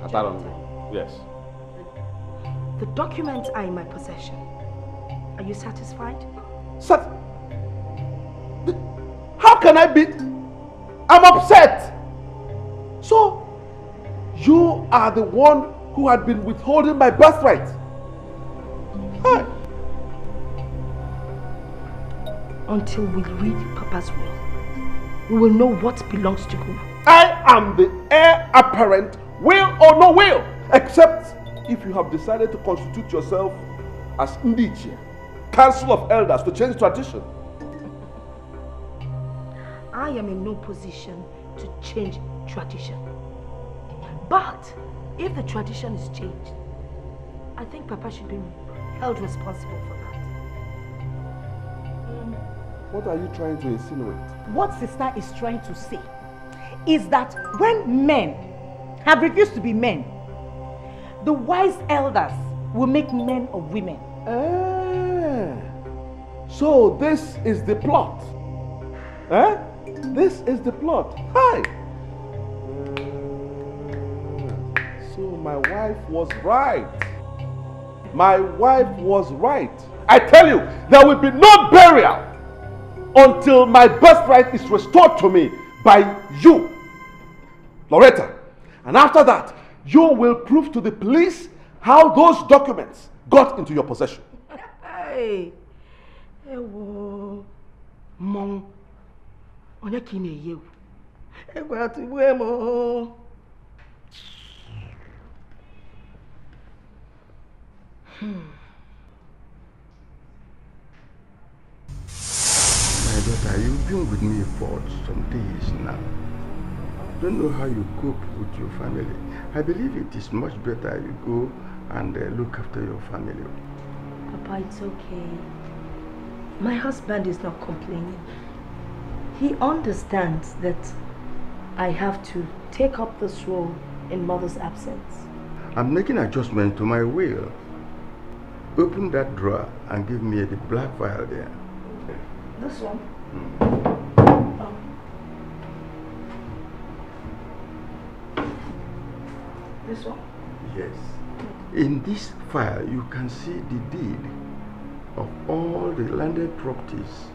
Atarangi. Yes. The documents are in my possession. Are you satisfied? How can I be? I'm upset. So, you are the one who had been withholding my birthright. Hi. Until we read Papa's will, we will know what belongs to who. I am the heir apparent, will or no will, except if you have decided to constitute yourself as Ndichie, Council of Elders, to change tradition. I am in no position to change tradition. But if the tradition is changed, I think Papa should be held responsible for that. What are you trying to insinuate? What sister is trying to say is that when men have refused to be men, the wise elders will make men of women. So this is the plot. This is the plot. Hi. So my wife was right. My wife was right. I tell you, there will be no burial until my birthright is restored to me by you, Loretta. And after that, you will prove to the police how those documents got into your possession. Hey. Mom. Onye ki na-eye o. Egwa atugbu mo. My daughter, you've been with me for some days now. Don't know how you cope with your family. I believe it is much better you go and look after your family. Papa, it's okay. My husband is not complaining. He understands that I have to take up this role in mother's absence. I'm making adjustment to my will. Open that drawer and give me the black file there. This one? This one? Yes. In this file, you can see the deed of all the landed properties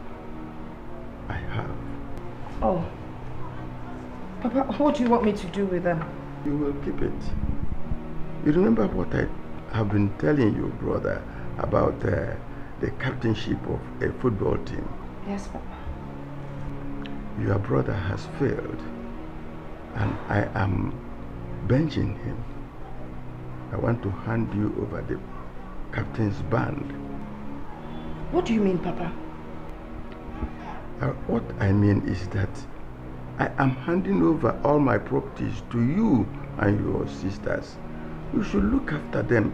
I have. Oh. Papa, what do you want me to do with them? You will keep it. You remember what I have been telling you, brother, about the captainship of a football team? Yes, Papa. Your brother has failed, and I am benching him. I want to hand you over the captain's band. What do you mean, Papa? What I mean is that I am handing over all my properties to you and your sisters. You should look after them.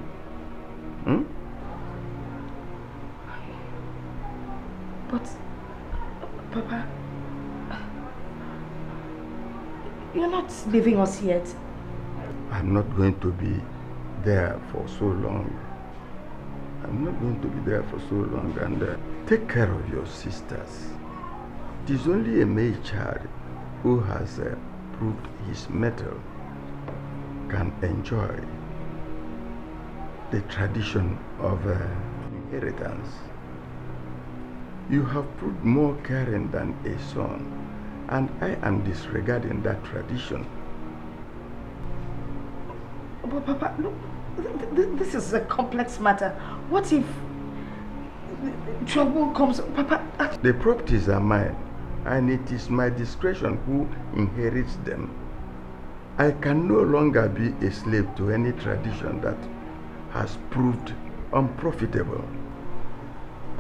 But, Papa, you're not leaving us yet. I'm not going to be there for so long. I'm not going to be there for so long, and take care of your sisters. It is only a male child who has proved his mettle can enjoy the tradition of inheritance. You have proved more caring than a son, and I am disregarding that tradition. But Papa, look, this is a complex matter. What if trouble comes? Papa... The properties are mine, and it is my discretion who inherits them. I can no longer be a slave to any tradition that has proved unprofitable.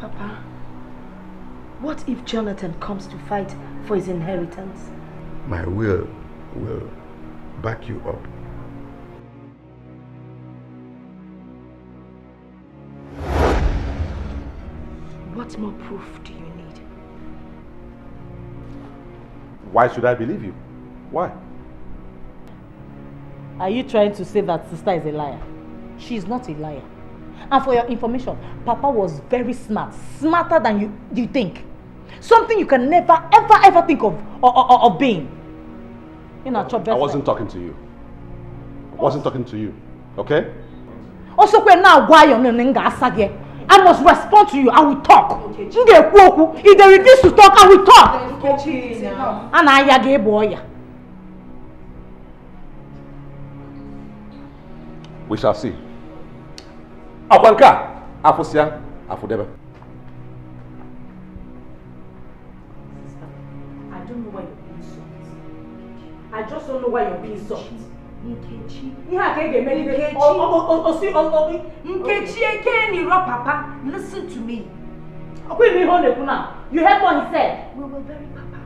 Papa, what if Jonathan comes to fight for his inheritance? My will back you up. What more proof do you need? Why should I believe you? Why? Are you trying to say that sister is a liar? She's not a liar. And for your information, Papa was very smart. Smarter than you think. Something you can never, ever think of being. I wasn't talking to you. I wasn't talking to you. Okay? Also, I must respond to you. I will talk. If they refuse to talk, I will talk. And I am a boy. We shall see. Akwanka, Afosia, Afodebe. I don't know why you're being soft. I just don't know why you're being soft. Nkechi Ekeni Ro Papa, listen to me. You heard what he said. We will bury Papa.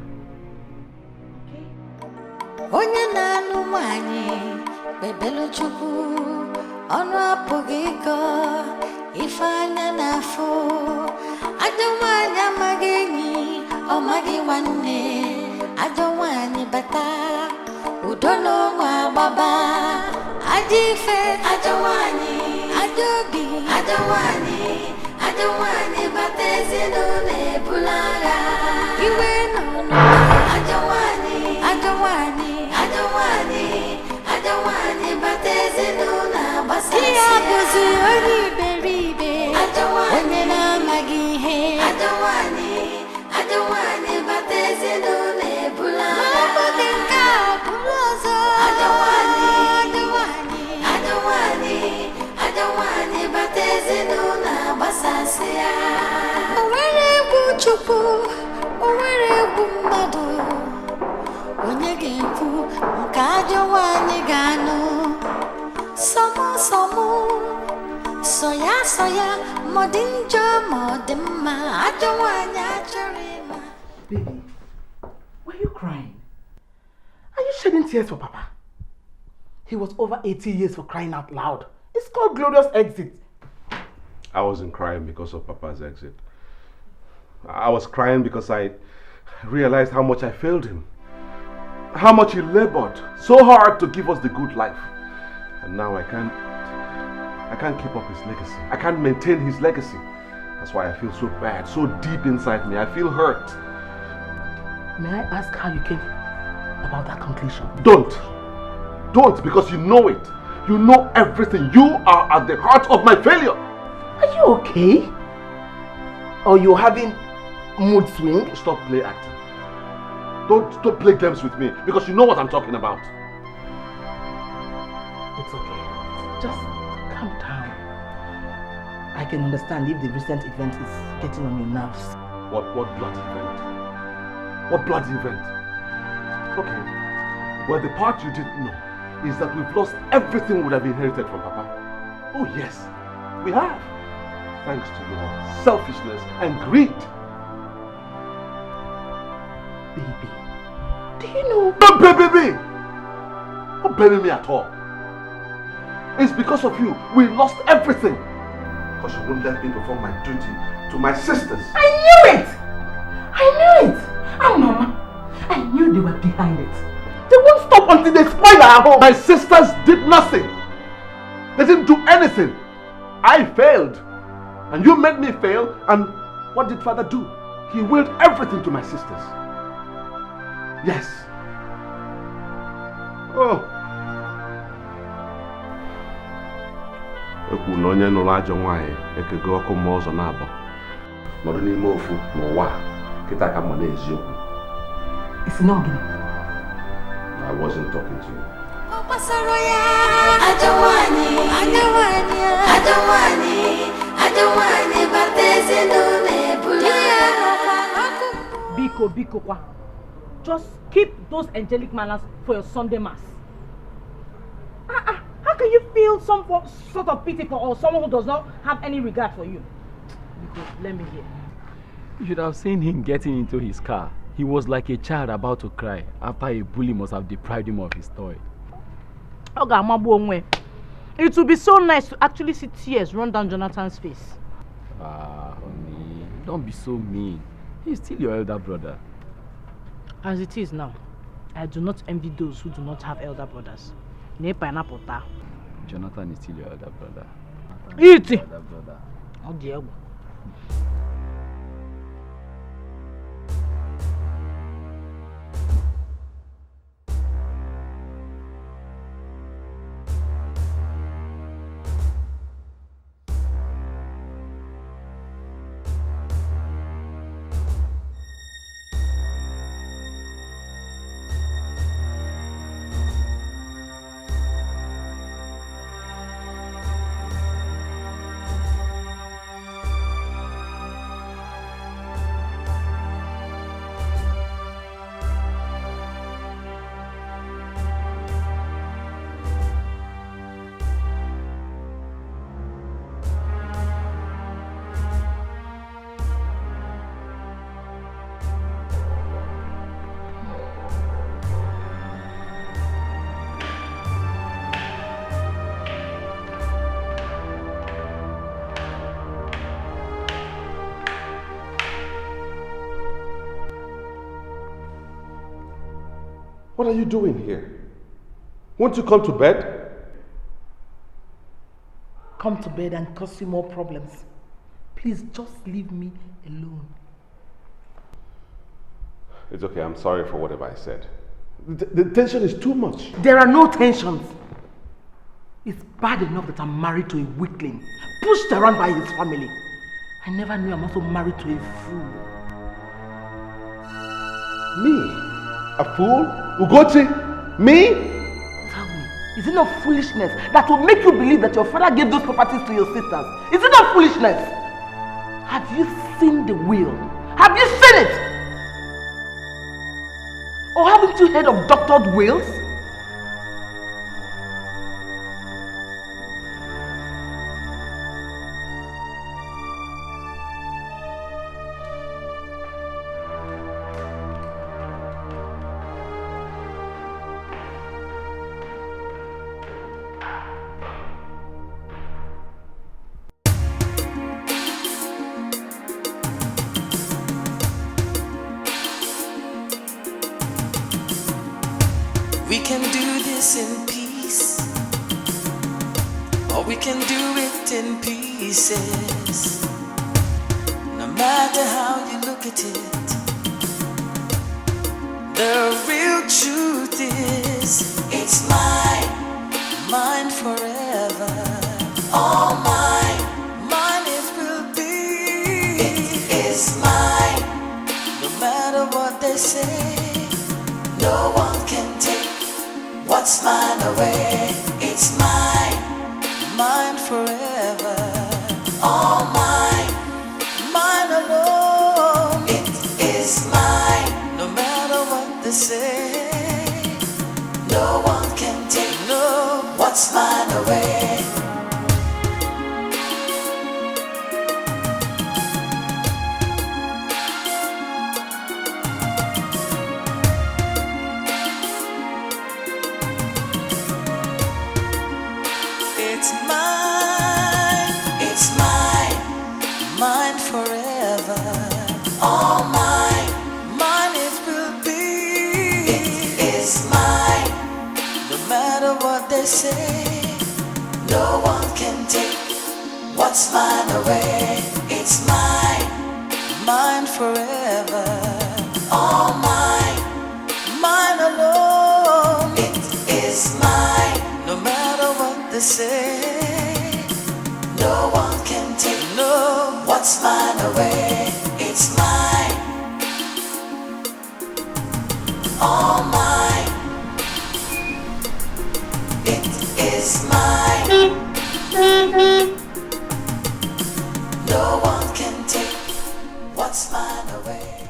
Okay? Onye na-anụ nwanyị bebelu Chukwu ọnụ apụghị ịkọ ife anya n'afọ ajọ nwanyị amaghị enyi ọ maghị nwanne ajọ nwanyị bata udo n'ụmụ agbaba ajọ ife ajọ nwanyị ajọ obi ajọ nwanyị bata ezinụlọ ebula agha iwe n'ụlọ ajọ nwanyị bata ezinụlọ agbasa ya bụzi onye iberibe onye na-amaghị ihe ajọ nwanyị bata ezinụlọ ebula agha nke a bụrụ ọzọ ajọ nwanyị bata ezinụlọ agbasasị ya o nwere egwu Chukwu o nwere egwu mmadụ onye ga-ekwu nke ajọ nwanyị ga-anụ sọmụ soya ma ọ dị njọ ma ọ dị mma ajọ nwanyị achọrọ ịma. Baby, were you crying? Are you shedding tears for Papa? He was over 80 years, for crying out loud. It's called glorious exit. I wasn't crying because of Papa's exit. I was crying because I realized how much I failed him. How much he labored so hard to give us the good life. And now I can't keep up his legacy. I can't maintain his legacy. That's why I feel so bad, so deep inside me. I feel hurt. May I ask how you came about that conclusion? Don't, because you know it. You know everything. You are at the heart of my failure. Are you okay? Or you having mood swing? Stop play acting. Don't play games with me because you know what I'm talking about. It's okay. Just calm down. I can understand if the recent event is getting on your nerves. What bloody event? What bloody event? Okay. Well, the part you didn't know is that we've lost everything we would have inherited from Papa. Oh yes, we have. Thanks to your selfishness and greed. Baby, do you know? Don't baby me! Don't baby me at all. It's because of you we lost everything. Because you wouldn't let me perform my duty to my sisters. I knew it! I knew it! Oh, Mama, I knew they were behind it. They won't stop until they spoil our home. My sisters did nothing. They didn't do anything. I failed. And you made me fail. And what did Father do? He willed everything to my sisters. Yes. Oh. Ekwu na onye nụrụ ajọ nwaanyị ekego ọkụ mmụọ ọzọ na-abọ nọrọ n'ime ofu n'ụwa kịta ka mma n'eziokwu. It's not good. I wasn't talking to you. Biko kwa. Just keep those angelic manners for your Sunday mass. How can you feel some sort of pity for someone who does not have any regard for you? Because let me hear. You should have seen him getting into his car. He was like a child about to cry after a bully must have deprived him of his toy. It would be so nice to actually see tears run down Jonathan's face. Honey, don't be so mean. He's still your elder brother. As it is now, I do not envy those who do not have elder brothers. Jonathan is still your elder brother. Eat it! Elder brother. Oh dear. What are you doing here? Won't you come to bed? Come to bed and cause you more problems. Please just leave me alone. It's okay, I'm sorry for whatever I said. The tension is too much. There are no tensions. It's bad enough that I'm married to a weakling, pushed around by his family. I never knew I'm also married to a fool. Me? A fool? Ugochi? Me? Tell me, is it not foolishness that will make you believe that your father gave those properties to your sisters? Is it not foolishness? Have you seen the will? Have you seen it? Or haven't you heard of doctored wills? We can do this in peace, or we can do it in pieces. No matter how you look at it, the real truth is it's mine, mine forever. they say. No one can take what's mine away. It's mine, mine forever. All mine, mine alone. It is mine, no matter what they say. No one can take what's mine away. It's mine, mine forever. All mine, mine it will be. It is mine, no matter what they say. No one can take what's mine away. It's mine, mine forever. All mine, mine alone. It is mine, no matter what they say. No one can take what's mine away. It's mine, all mine. It is mine. No one can take what's mine away.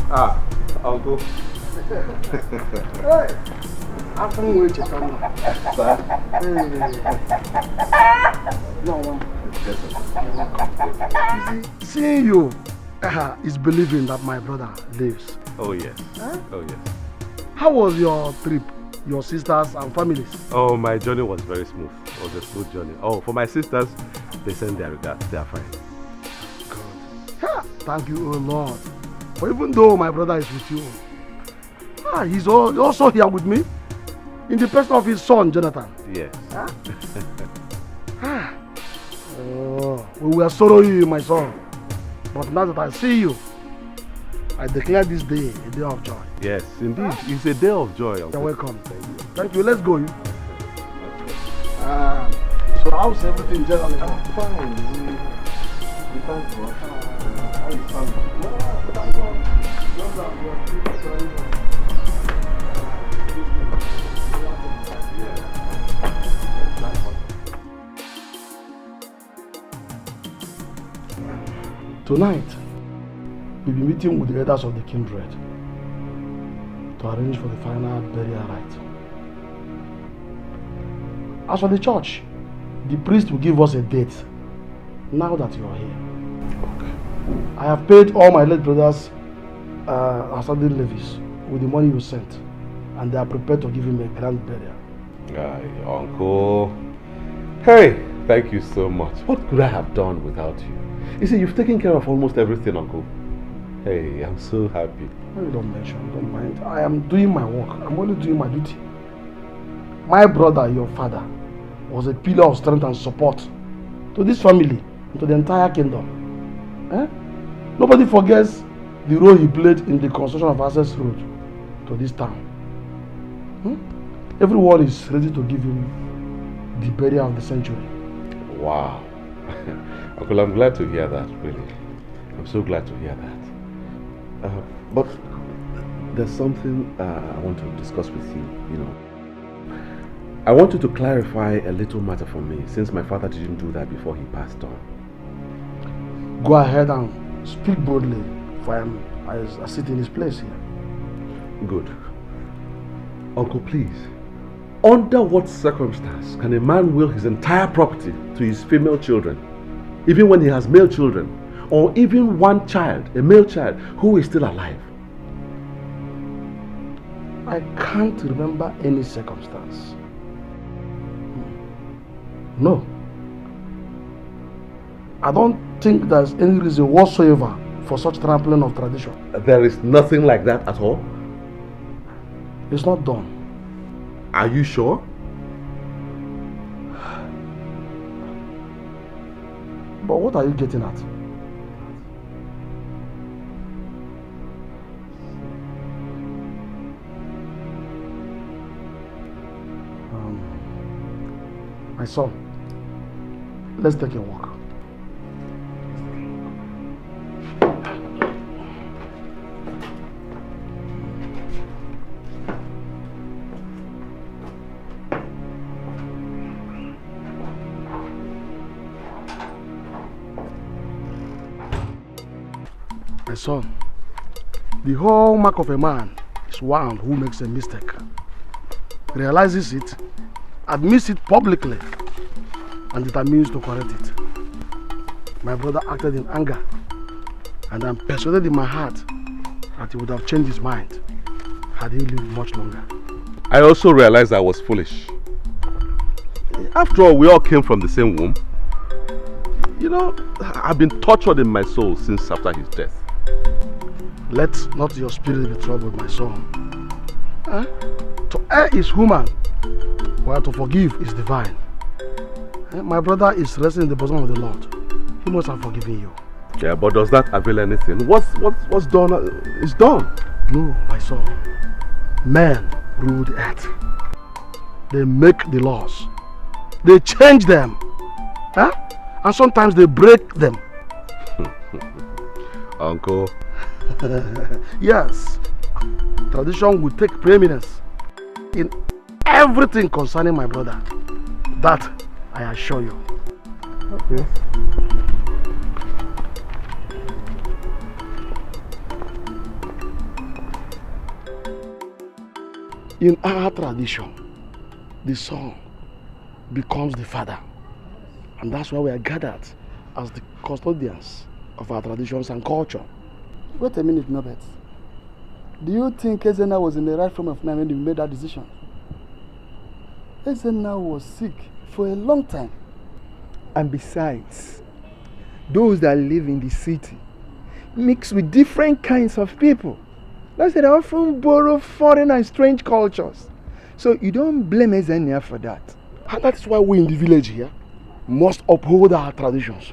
Ah, Uncle. Hey, I'm from where you come from. Seeing you is believing that my brother lives. Oh yes. Huh? Oh yes. How was your trip? Your sisters and families? Oh, my journey was very smooth. It was a smooth journey. Oh, for my sisters, they send their regards. They are fine. God. Thank you, oh Lord. For even though my brother is with you, he's also here with me in the person of his son, Jonathan. Yes. Oh, we were sorrowing you, my son. But now that I see you, I declare this day a day of joy. Yes, indeed. It's a day of joy. You're welcome. Thank you. Let's go. So how's everything generally? I'm fine. We thank God. How is family? Tonight, we'll be meeting with the elders of the kindred to arrange for the final burial rite. As for the church, the priest will give us a date now that you are here. Okay. I have paid all my late brothers outstanding levies with the money you sent, and they are prepared to give him a grand burial. Uncle. Hey, thank you so much. What could I have done without you? You see, you've taken care of almost everything, Uncle. Hey, I'm so happy. No, you don't mention, don't mind. I am doing my work. I'm only doing my duty. My brother, your father, was a pillar of strength and support to this family and to the entire kingdom. Nobody forgets the role he played in the construction of access road to this town. Everyone is ready to give him the burial of the century. Wow. Uncle, I'm glad to hear that, really. I'm so glad to hear that. But there's something I want to discuss with you, I want you to clarify a little matter for me, since my father didn't do that before he passed on. Go ahead and speak boldly, for I sit in his place here. Good. Uncle, please. Under what circumstance can a man will his entire property to his female children, even when he has male children, or even one child, a male child, who is still alive? I can't remember any circumstance. No. I don't think there's any reason whatsoever for such trampling of tradition. There is nothing like that at all? It's not done. Are you sure? But what are you getting at? My son, Let's take a walk. My son, the hallmark of a man is one who makes a mistake, realizes it, admits it publicly, and determines to correct it. My brother acted in anger, and I'm persuaded in my heart that he would have changed his mind had he lived much longer. I also realized I was foolish. After all, we all came from the same womb. You know, I've been tortured in my soul since after his death. Let not your spirit be troubled, my son. To err is human, while to forgive is divine. My brother is resting in the bosom of the Lord. He must have forgiven you. Yeah, but does that avail anything? What's done is done. No, my son. Men rule the earth. They make the laws. They change them. And sometimes they break them. Uncle. Yes. Tradition will take preeminence in everything concerning my brother. That I assure you. Okay. In our tradition, the son becomes the father. And that's why we are gathered as the custodians of our traditions and culture. Wait a minute, Norbert. Do you think Ezenna was in the right frame of mind when you made that decision? Ezenna was sick for a long time. And besides, those that live in the city mix with different kinds of people. That's why they often borrow foreign and strange cultures. So you don't blame Ezenna for that. And that is why we in the village here must uphold our traditions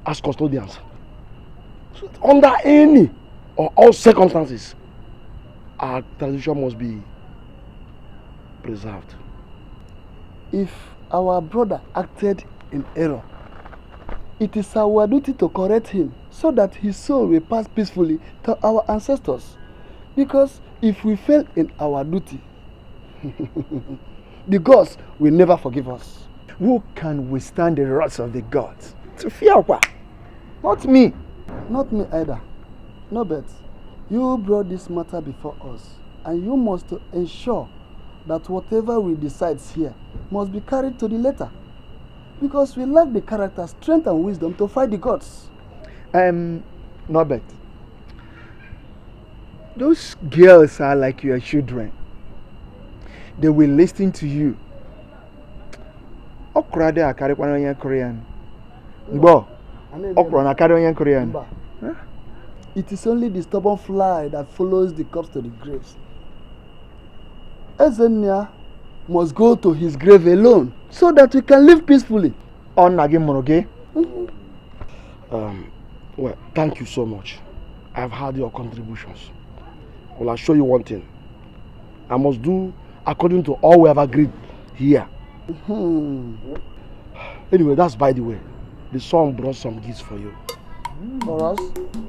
as custodians. So under any or all circumstances, our tradition must be preserved. If our brother acted in error, it is our duty to correct him so that his soul will pass peacefully to our ancestors. Because if we fail in our duty, the gods will never forgive us. Who can withstand the wrath of the gods? Tufiakwa. Not me. Not me either. Norbert, you brought this matter before us, and you must ensure that whatever we decide here must be carried to the letter. Because we lack the character, strength, and wisdom to fight the gods. Norbert, those girls are like your children. They will listen to you. Okra de akari kwa nyan Korean. Ngbo. Okra na akari nyan Korean. It is only the stubborn fly that follows the corpse to the graves. Ezenna must go to his grave alone so that we can live peacefully. On again, Monoge. Well, thank you so much. I've heard your contributions. Well, I'll show you one thing. I must do according to all we have agreed here. Anyway, that's by the way. The son brought some gifts for you. For us?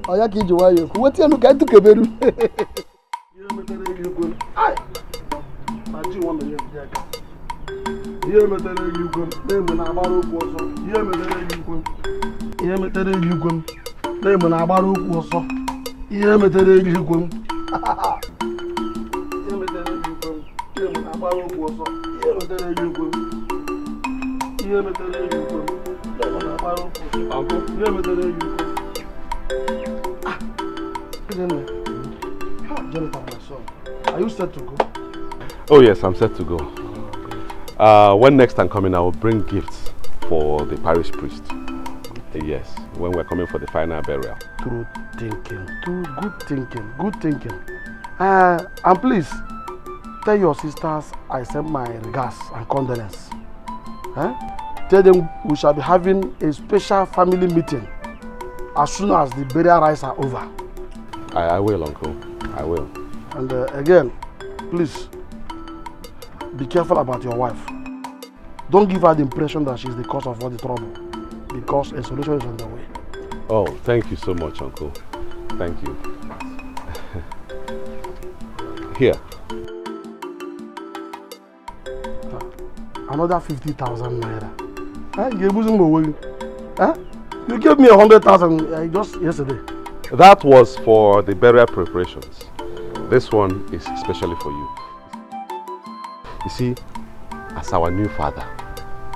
Oyaki Jowayo. What you look at to Keberu? Are you set to go? Oh yes, I'm set to go. When next I'm coming, I will bring gifts for the parish priest. Yes, when we're coming for the final burial. True thinking, good thinking. And please, tell your sisters I send my regards and condolences. Tell them we shall be having a special family meeting as soon as the burial rites are over. I will, Uncle. I will. And again, please, be careful about your wife. Don't give her the impression that she's the cause of all the trouble, because a solution is on the way. Oh, thank you so much, Uncle. Thank you. Here. Another 50,000 naira. You gave me 100,000 just yesterday. That was for the burial preparations. This one is especially for you. You see, as our new father,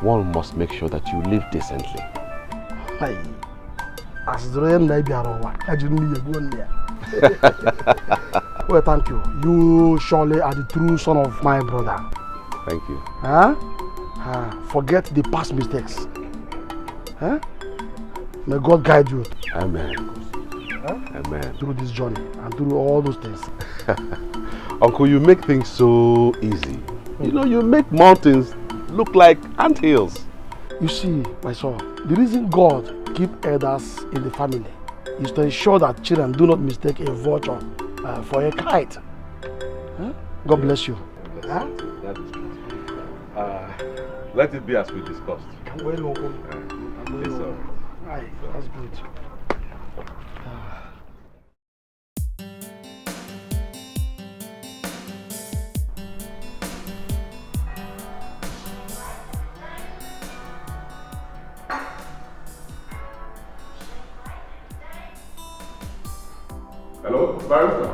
one must make sure that you live decently. Well, thank you. You surely are the true son of my brother. Thank you. Forget the past mistakes. May God guide you. Amen. Amen. Through this journey and through all those things. Uncle, you make things so easy. You know, you make mountains look like anthills. You see, my son, the reason God keep elders in the family is to ensure that children do not mistake a vulture for a kite. God bless you. That is true. Let it be as we discussed. It's all right. That's good. Hello, barrister.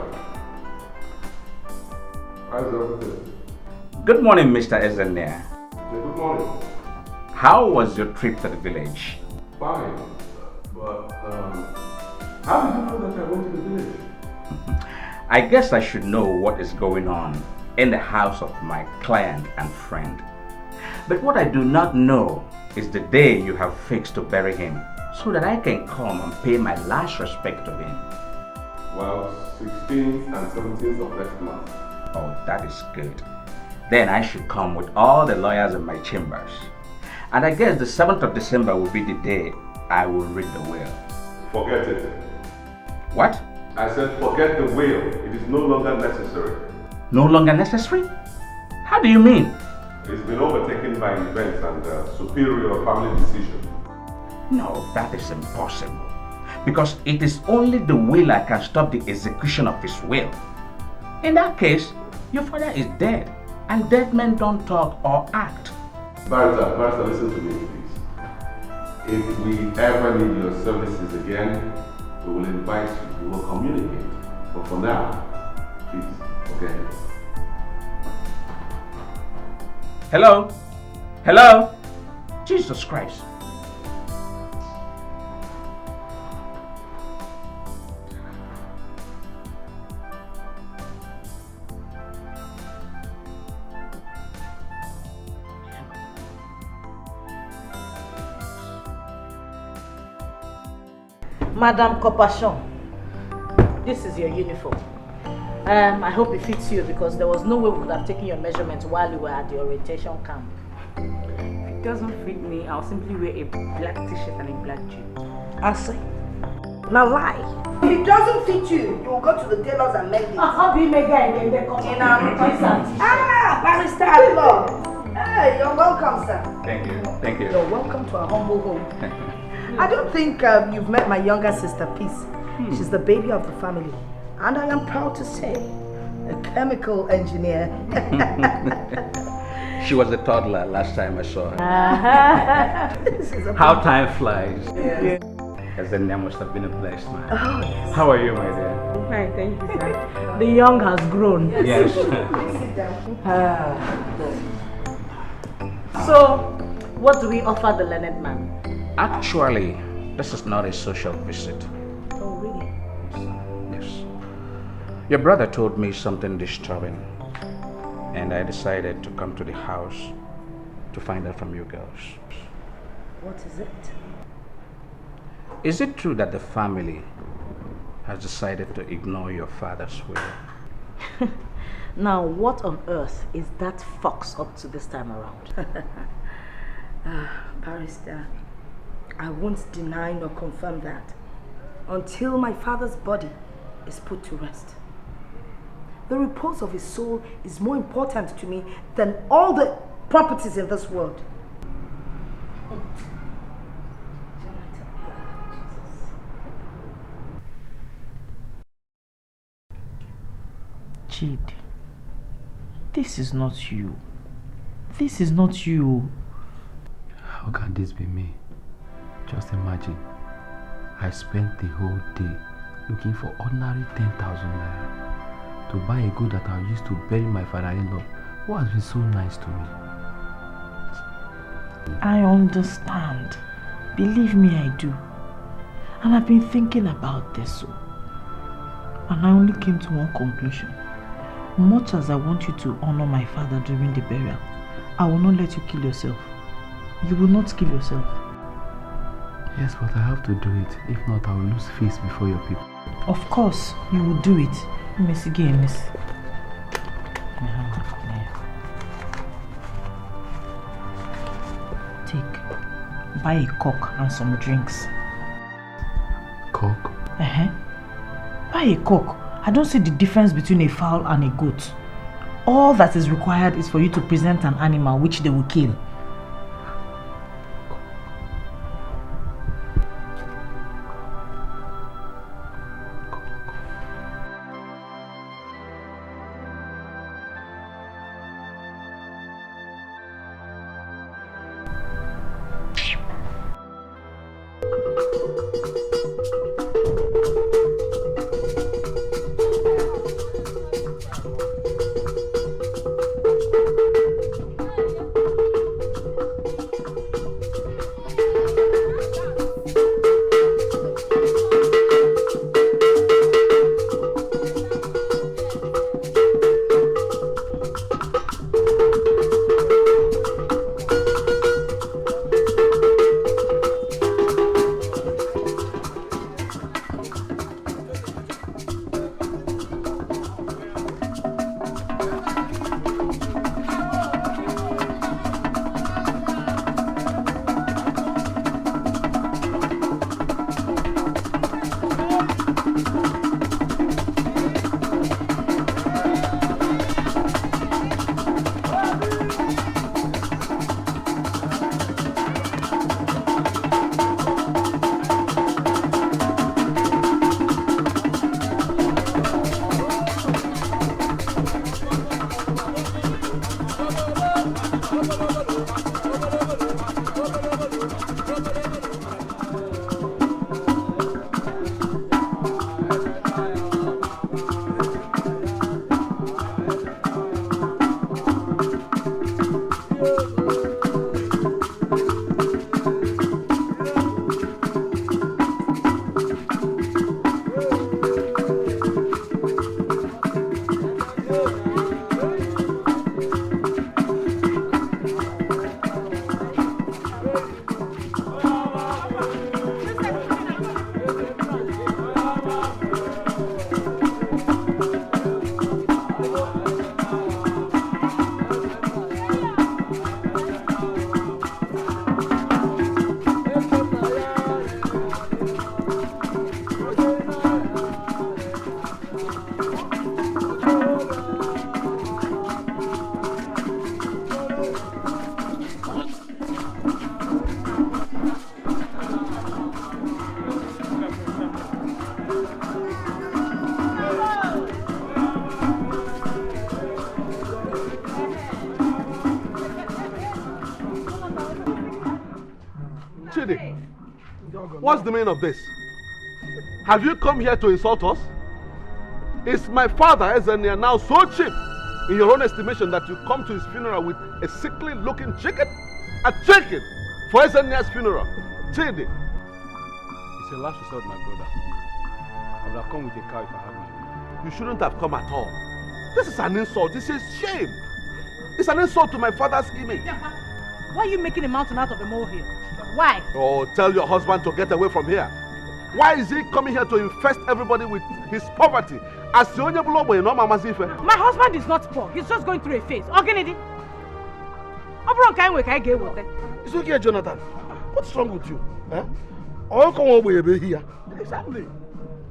How's everything? Good morning, Mr. Ezenea. Good morning. How was your trip to the village? Fine. But, how did you know that I went to the village? I guess I should know what is going on in the house of my client and friend. But what I do not know is the day you have fixed to bury him, so that I can come and pay my last respect to him. Well, 16th and 17th of next month. Oh, that is good. Then I should come with all the lawyers in my chambers. And I guess the 7th of December will be the day I will read the will. Forget it. What? I said forget the will. It is no longer necessary. No longer necessary? How do you mean? It's been overtaken by events and superior family decision. No, that is impossible. Because it is only the will that can stop the execution of his will. In that case, your father is dead, and dead men don't talk or act. Barrister, listen to me, please. If we ever need your services again, we will invite you, we will communicate. But for now, please, forget it. Hello? Hello? Jesus Christ. Madame Compassion, this is your uniform. I hope it fits you because there was no way we could have taken your measurements while you were at the orientation camp. If it doesn't fit me, I'll simply wear a black t-shirt and a black jean. I see. Now lie. If it doesn't fit you, you will go to the tailors and make it. How do you make that in the Barrister Law. Hey, you're welcome, sir. Thank you. Thank you. You're welcome to our humble home. I don't think you've met my younger sister, Peace. She's the baby of the family. And I am proud to say, a chemical engineer. She was a toddler last time I saw her. How time flies. Yeah. Ezenea must have been a blessed man. Oh, yes. How are you, my dear? I'm fine, thank you, sir. The young has grown. Yes. So, what do we offer the learned man? Actually, this is not a social visit. Oh, really? Yes. Your brother told me something disturbing, and I decided to come to the house to find out from you girls. What is it? Is it true that the family has decided to ignore your father's will? Now, what on earth is that fox up to this time around? Barrister, I won't deny nor confirm that until my father's body is put to rest. The repose of his soul is more important to me than all the properties in this world. Chid, this is not you. This is not you. How can this be me? Just imagine. I spent the whole day looking for ordinary 10,000 naira to buy a goat that I used to bury my father-in-law, who has been so nice to me. I understand. Believe me, I do. And I've been thinking about this. And I only came to one conclusion. Much as I want you to honor my father during the burial, I will not let you kill yourself. You will not kill yourself. Yes, but I have to do it. If not, I will lose face before your people. Of course, you will do it. Miss again, miss. Take. Buy a cock and some drinks. Cock? Buy a cock. I don't see the difference between a fowl and a goat. All that is required is for you to present an animal which they will kill. What's the meaning of this? Have you come here to insult us? Is my father Ezenia now so cheap in your own estimation that you come to his funeral with a sickly looking chicken? A chicken for Ezenia's funeral? Chidi. It's a last resort, my brother. I would have come with a cow if I had my. You shouldn't have come at all. This is an insult. This is shame. It's an insult to my father's image. Why are you making a mountain out of a molehill? Why? Oh, tell your husband to get away from here. Why is he coming here to infest everybody with his poverty? As the only boy, no mama zife. My husband is not poor. He's just going through a phase. It's okay, Jonathan. What's wrong with you? All come over here. Exactly.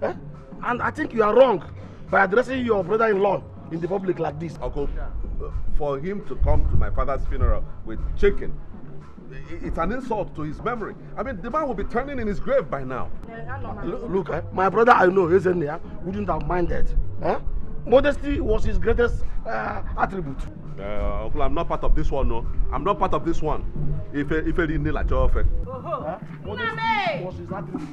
And I think you are wrong by addressing your brother-in-law in the public like this. Uncle, for him to come to my father's funeral with chicken, it's an insult to his memory. I mean, the man will be turning in his grave by now. Look, my brother I know, Ezenia, wouldn't have minded. Modesty was his greatest attribute. Uncle, I'm not part of this one, no. I'm not part of this one. If I didn't like your offer. Modesty was his attribute.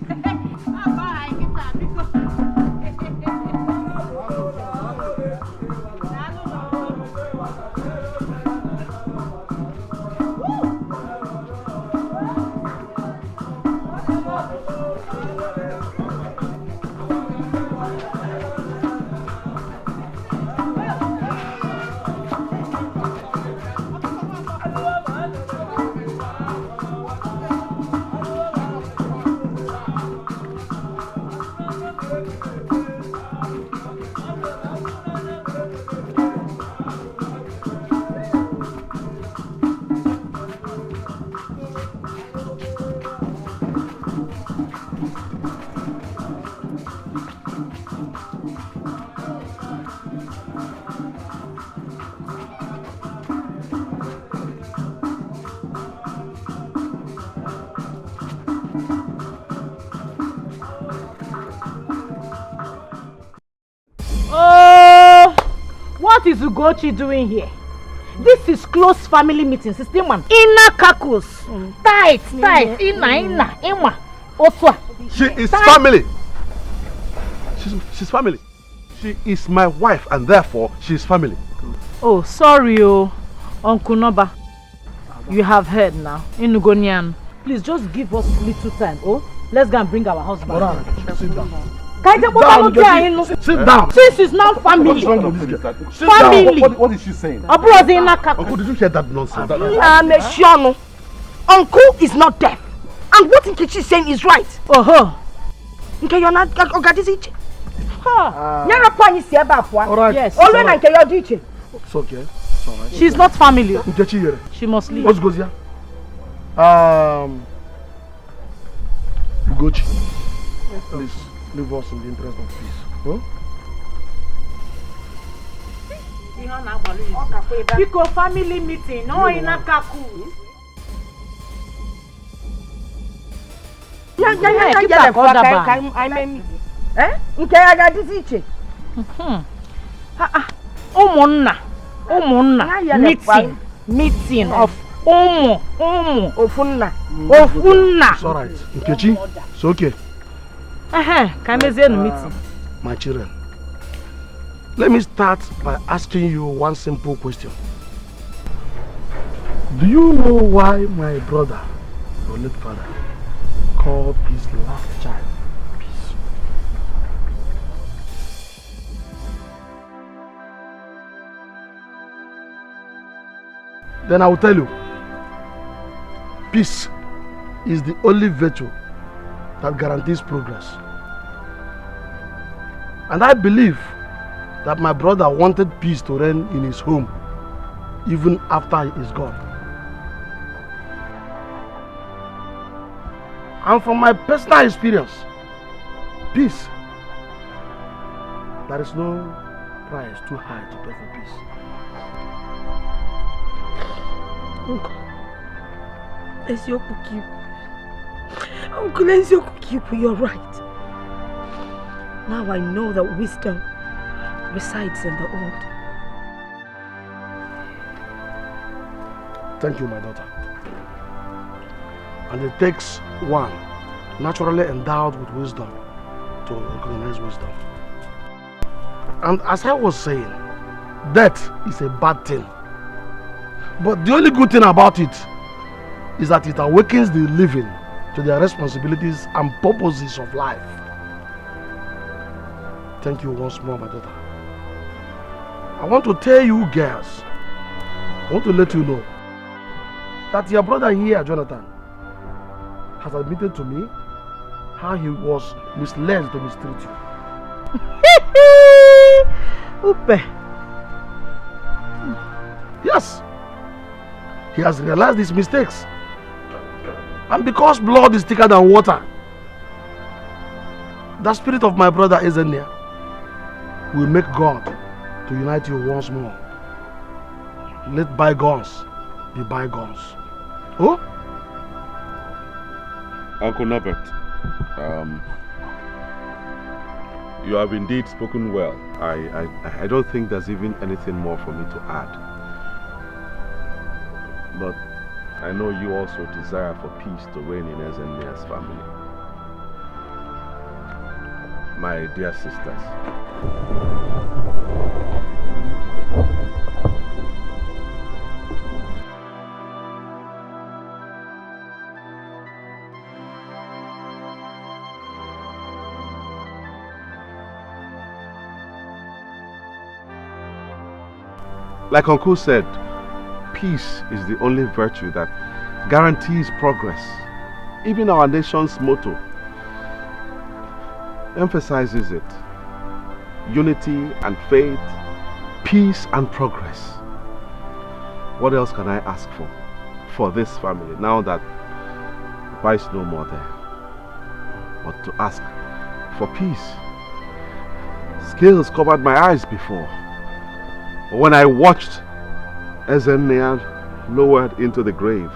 What is Ugochi doing here? This is close family meeting, sister man. Inna kakus, tight, inna, oswa. She is family. She's family. She is my wife, and therefore she is family. Oh, sorry, Uncle Noba. You have heard now. Inugonian, please just give us little time. Oh, let's go and bring our husband. Sit down. Sit down. This is not family. What is wrong with this girl? Sit family. down. What is she saying? Uncle, did you hear that nonsense? Uncle is not deaf. And what Nkechi is saying is right. Nke you're not Ogadiziche. Yes. It's okay. It's all right. She's not family. Chinyere. She must leave. What's goes here? Ugochi. Please leave us in the interest of peace. Huh? Biko family meeting. No, in a kaku. Meeting of Ofunna. It's all right. Nkechi, it's okay. My children, let me start by asking you one simple question. Do you know why my brother, your late father, called his last child Peace? Then I will tell you, peace is the only virtue that guarantees progress. And I believe that my brother wanted peace to reign in his home even after he is gone. And from my personal experience, peace, there is no price too high to pay for peace. Uncle Ezioku, you're right. Now I know that wisdom resides in the old. Thank you, my daughter. And it takes one naturally endowed with wisdom to recognize wisdom. And as I was saying, death is a bad thing. But the only good thing about it is that it awakens the living to their responsibilities and purposes of life. Thank you once more, my daughter. I want to tell you girls, I want to let you know that your brother here, Jonathan, has admitted to me how he was misled to mistreat you. Upe. Yes, he has realized his mistakes. And because blood is thicker than water, the spirit of my brother Ezenia will make God to unite you once more. Let bygones be bygones. Oh? Uncle Norbert, You have indeed spoken well. I don't think there's even anything more for me to add. But I know you also desire for peace to reign in Ezenea's family. My dear sisters, like Uncle said, peace is the only virtue that guarantees progress. Even our nation's motto emphasizes it. Unity and faith, peace and progress. What else can I ask for this family now that Papa is no more there? But to ask for peace. Scales covered my eyes before. When I watched Ezenea lowered into the grave,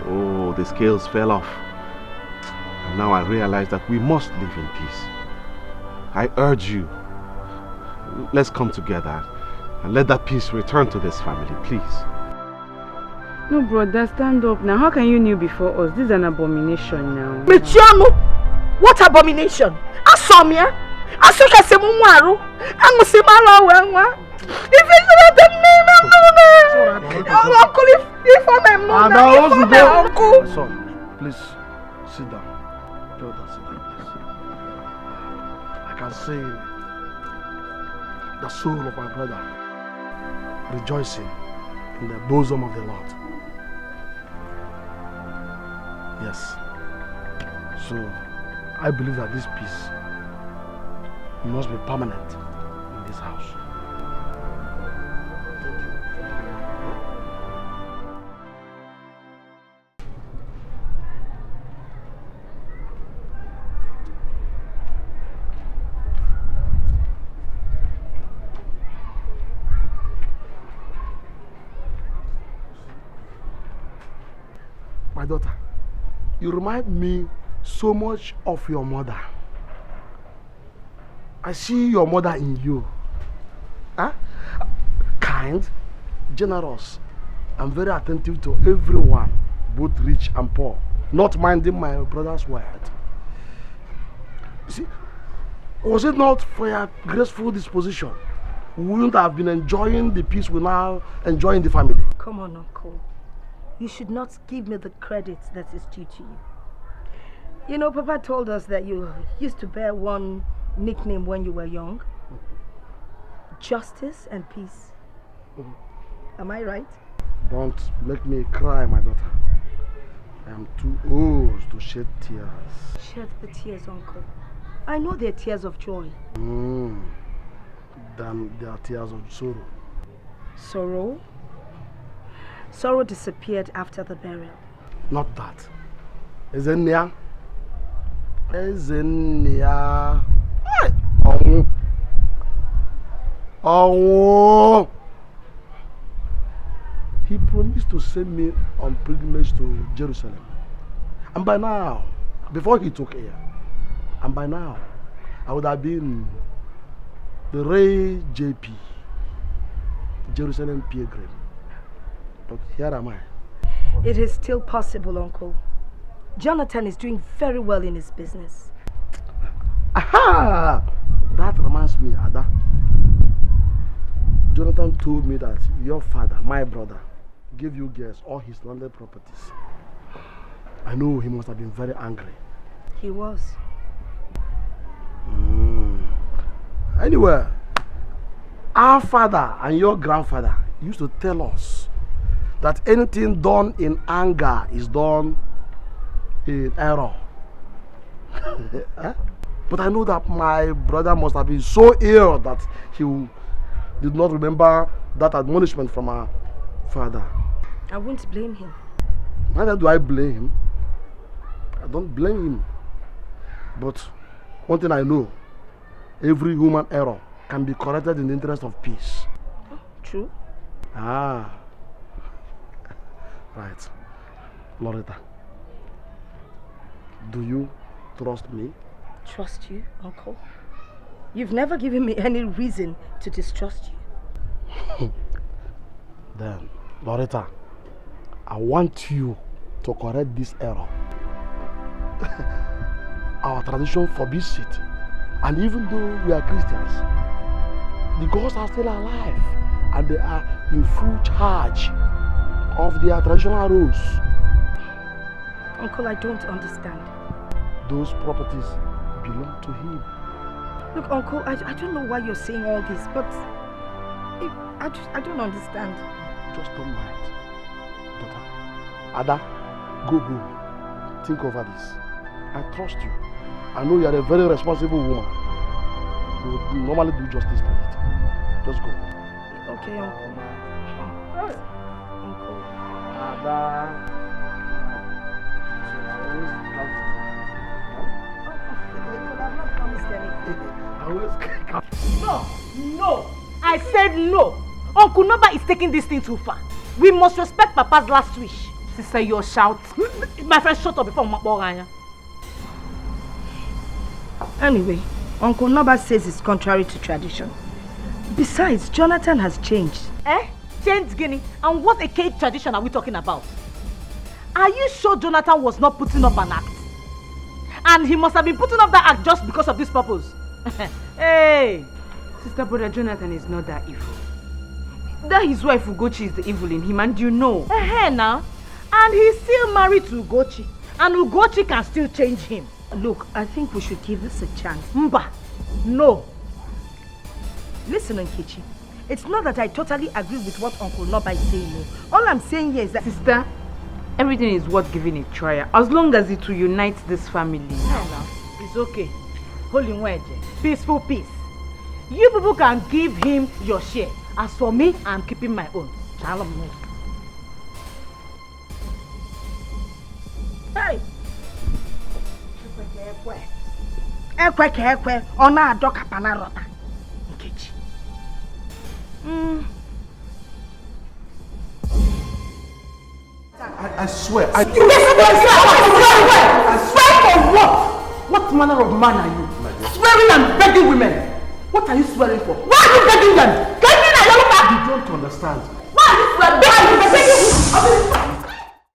oh, the scales fell off. And now I realize that we must live in peace. I urge you, let's come together and let that peace return to this family, please. No, brother, stand up now. How can you kneel before us? This is an abomination now. Michiano, what abomination? Asomia, Asuka Semuaru, and Musimala Wenwa. If it's not the name of Uncle, if I'm Uncle. Son, please sit down. Brother, sit down, please. I can see the soul of my brother rejoicing in the bosom of the Lord. Yes. So, I believe that this peace must be permanent in this house. My daughter, you remind me so much of your mother. I see your mother in you. Huh? Kind, generous, and very attentive to everyone, both rich and poor, not minding my brother's word. You see, was it not for your graceful disposition, we wouldn't have been enjoying the peace we now enjoy in the family. Come on, Uncle. You should not give me the credit that is due to you. You know, Papa told us that you used to bear one nickname when you were young. Justice and peace. Am I right? Don't make me cry, my daughter. I am too old to shed tears. Shed the tears, Uncle. I know they're tears of joy. Then they are tears of sorrow. Sorrow? Sorrow disappeared after the burial. Not that. Ezenea. Oh. He promised to send me on pilgrimage to Jerusalem. And by now, before he took air, and by now, I would have been the Ray JP, Jerusalem pilgrim. But here am I. It is still possible, Uncle. Jonathan is doing very well in his business. Aha! That reminds me, Ada. Jonathan told me that your father, my brother, gave you girls all his landed properties. I know he must have been very angry. He was. Anyway, our father and your grandfather used to tell us that anything done in anger is done in error. But I know that my brother must have been so ill that he did not remember that admonishment from our father. I won't blame him. Neither do I blame him. I don't blame him. But one thing I know, every human error can be corrected in the interest of peace. Oh, true. Right. Loretta, do you trust me? Trust you, Uncle? You've never given me any reason to distrust you. Then, Loretta, I want you to correct this error. Our tradition forbids it. And even though we are Christians, the gods are still alive and they are in full charge of their traditional roles. Uncle, I don't understand. Those properties belong to him. Look, Uncle, I don't know why you're saying all this, but I don't understand. Just don't mind. Daughter, Ada, go home. Think over this. I trust you. I know you are a very responsible woman. You would normally do justice to it. Just go. Okay, Uncle. Uncle. Ada. No! I said no! Uncle Noba is taking this thing too far. We must respect Papa's last wish. Sister, your shout. My friend, shut up before Maboganya. Anyway, Uncle Noba says it's contrary to tradition. Besides, Jonathan has changed. Changed, Guinea? And what a cake tradition are we talking about? Are you sure Jonathan was not putting up an act? And he must have been putting up that act just because of this purpose. Hey! Sister, brother Jonathan is not that evil. That his wife Ugochi is the evil in him, and you know. Now. And he's still married to Ugochi. And Ugochi can still change him. Look, I think we should give this a chance. Mba! No! Listen, Nkechi. It's not that I totally agree with what Uncle Noba is saying. No. All I'm saying here is that... Sister, everything is worth giving a try. As long as it will unite this family. No. It's okay. Holy word. Peaceful peace. You people can give him your share. As for me, I'm keeping my own. Hey! I swear. You swear for what? What manner of man are you? Swearing and begging women. What are you swearing for? Why are you begging them? You don't understand. Why are you swearing?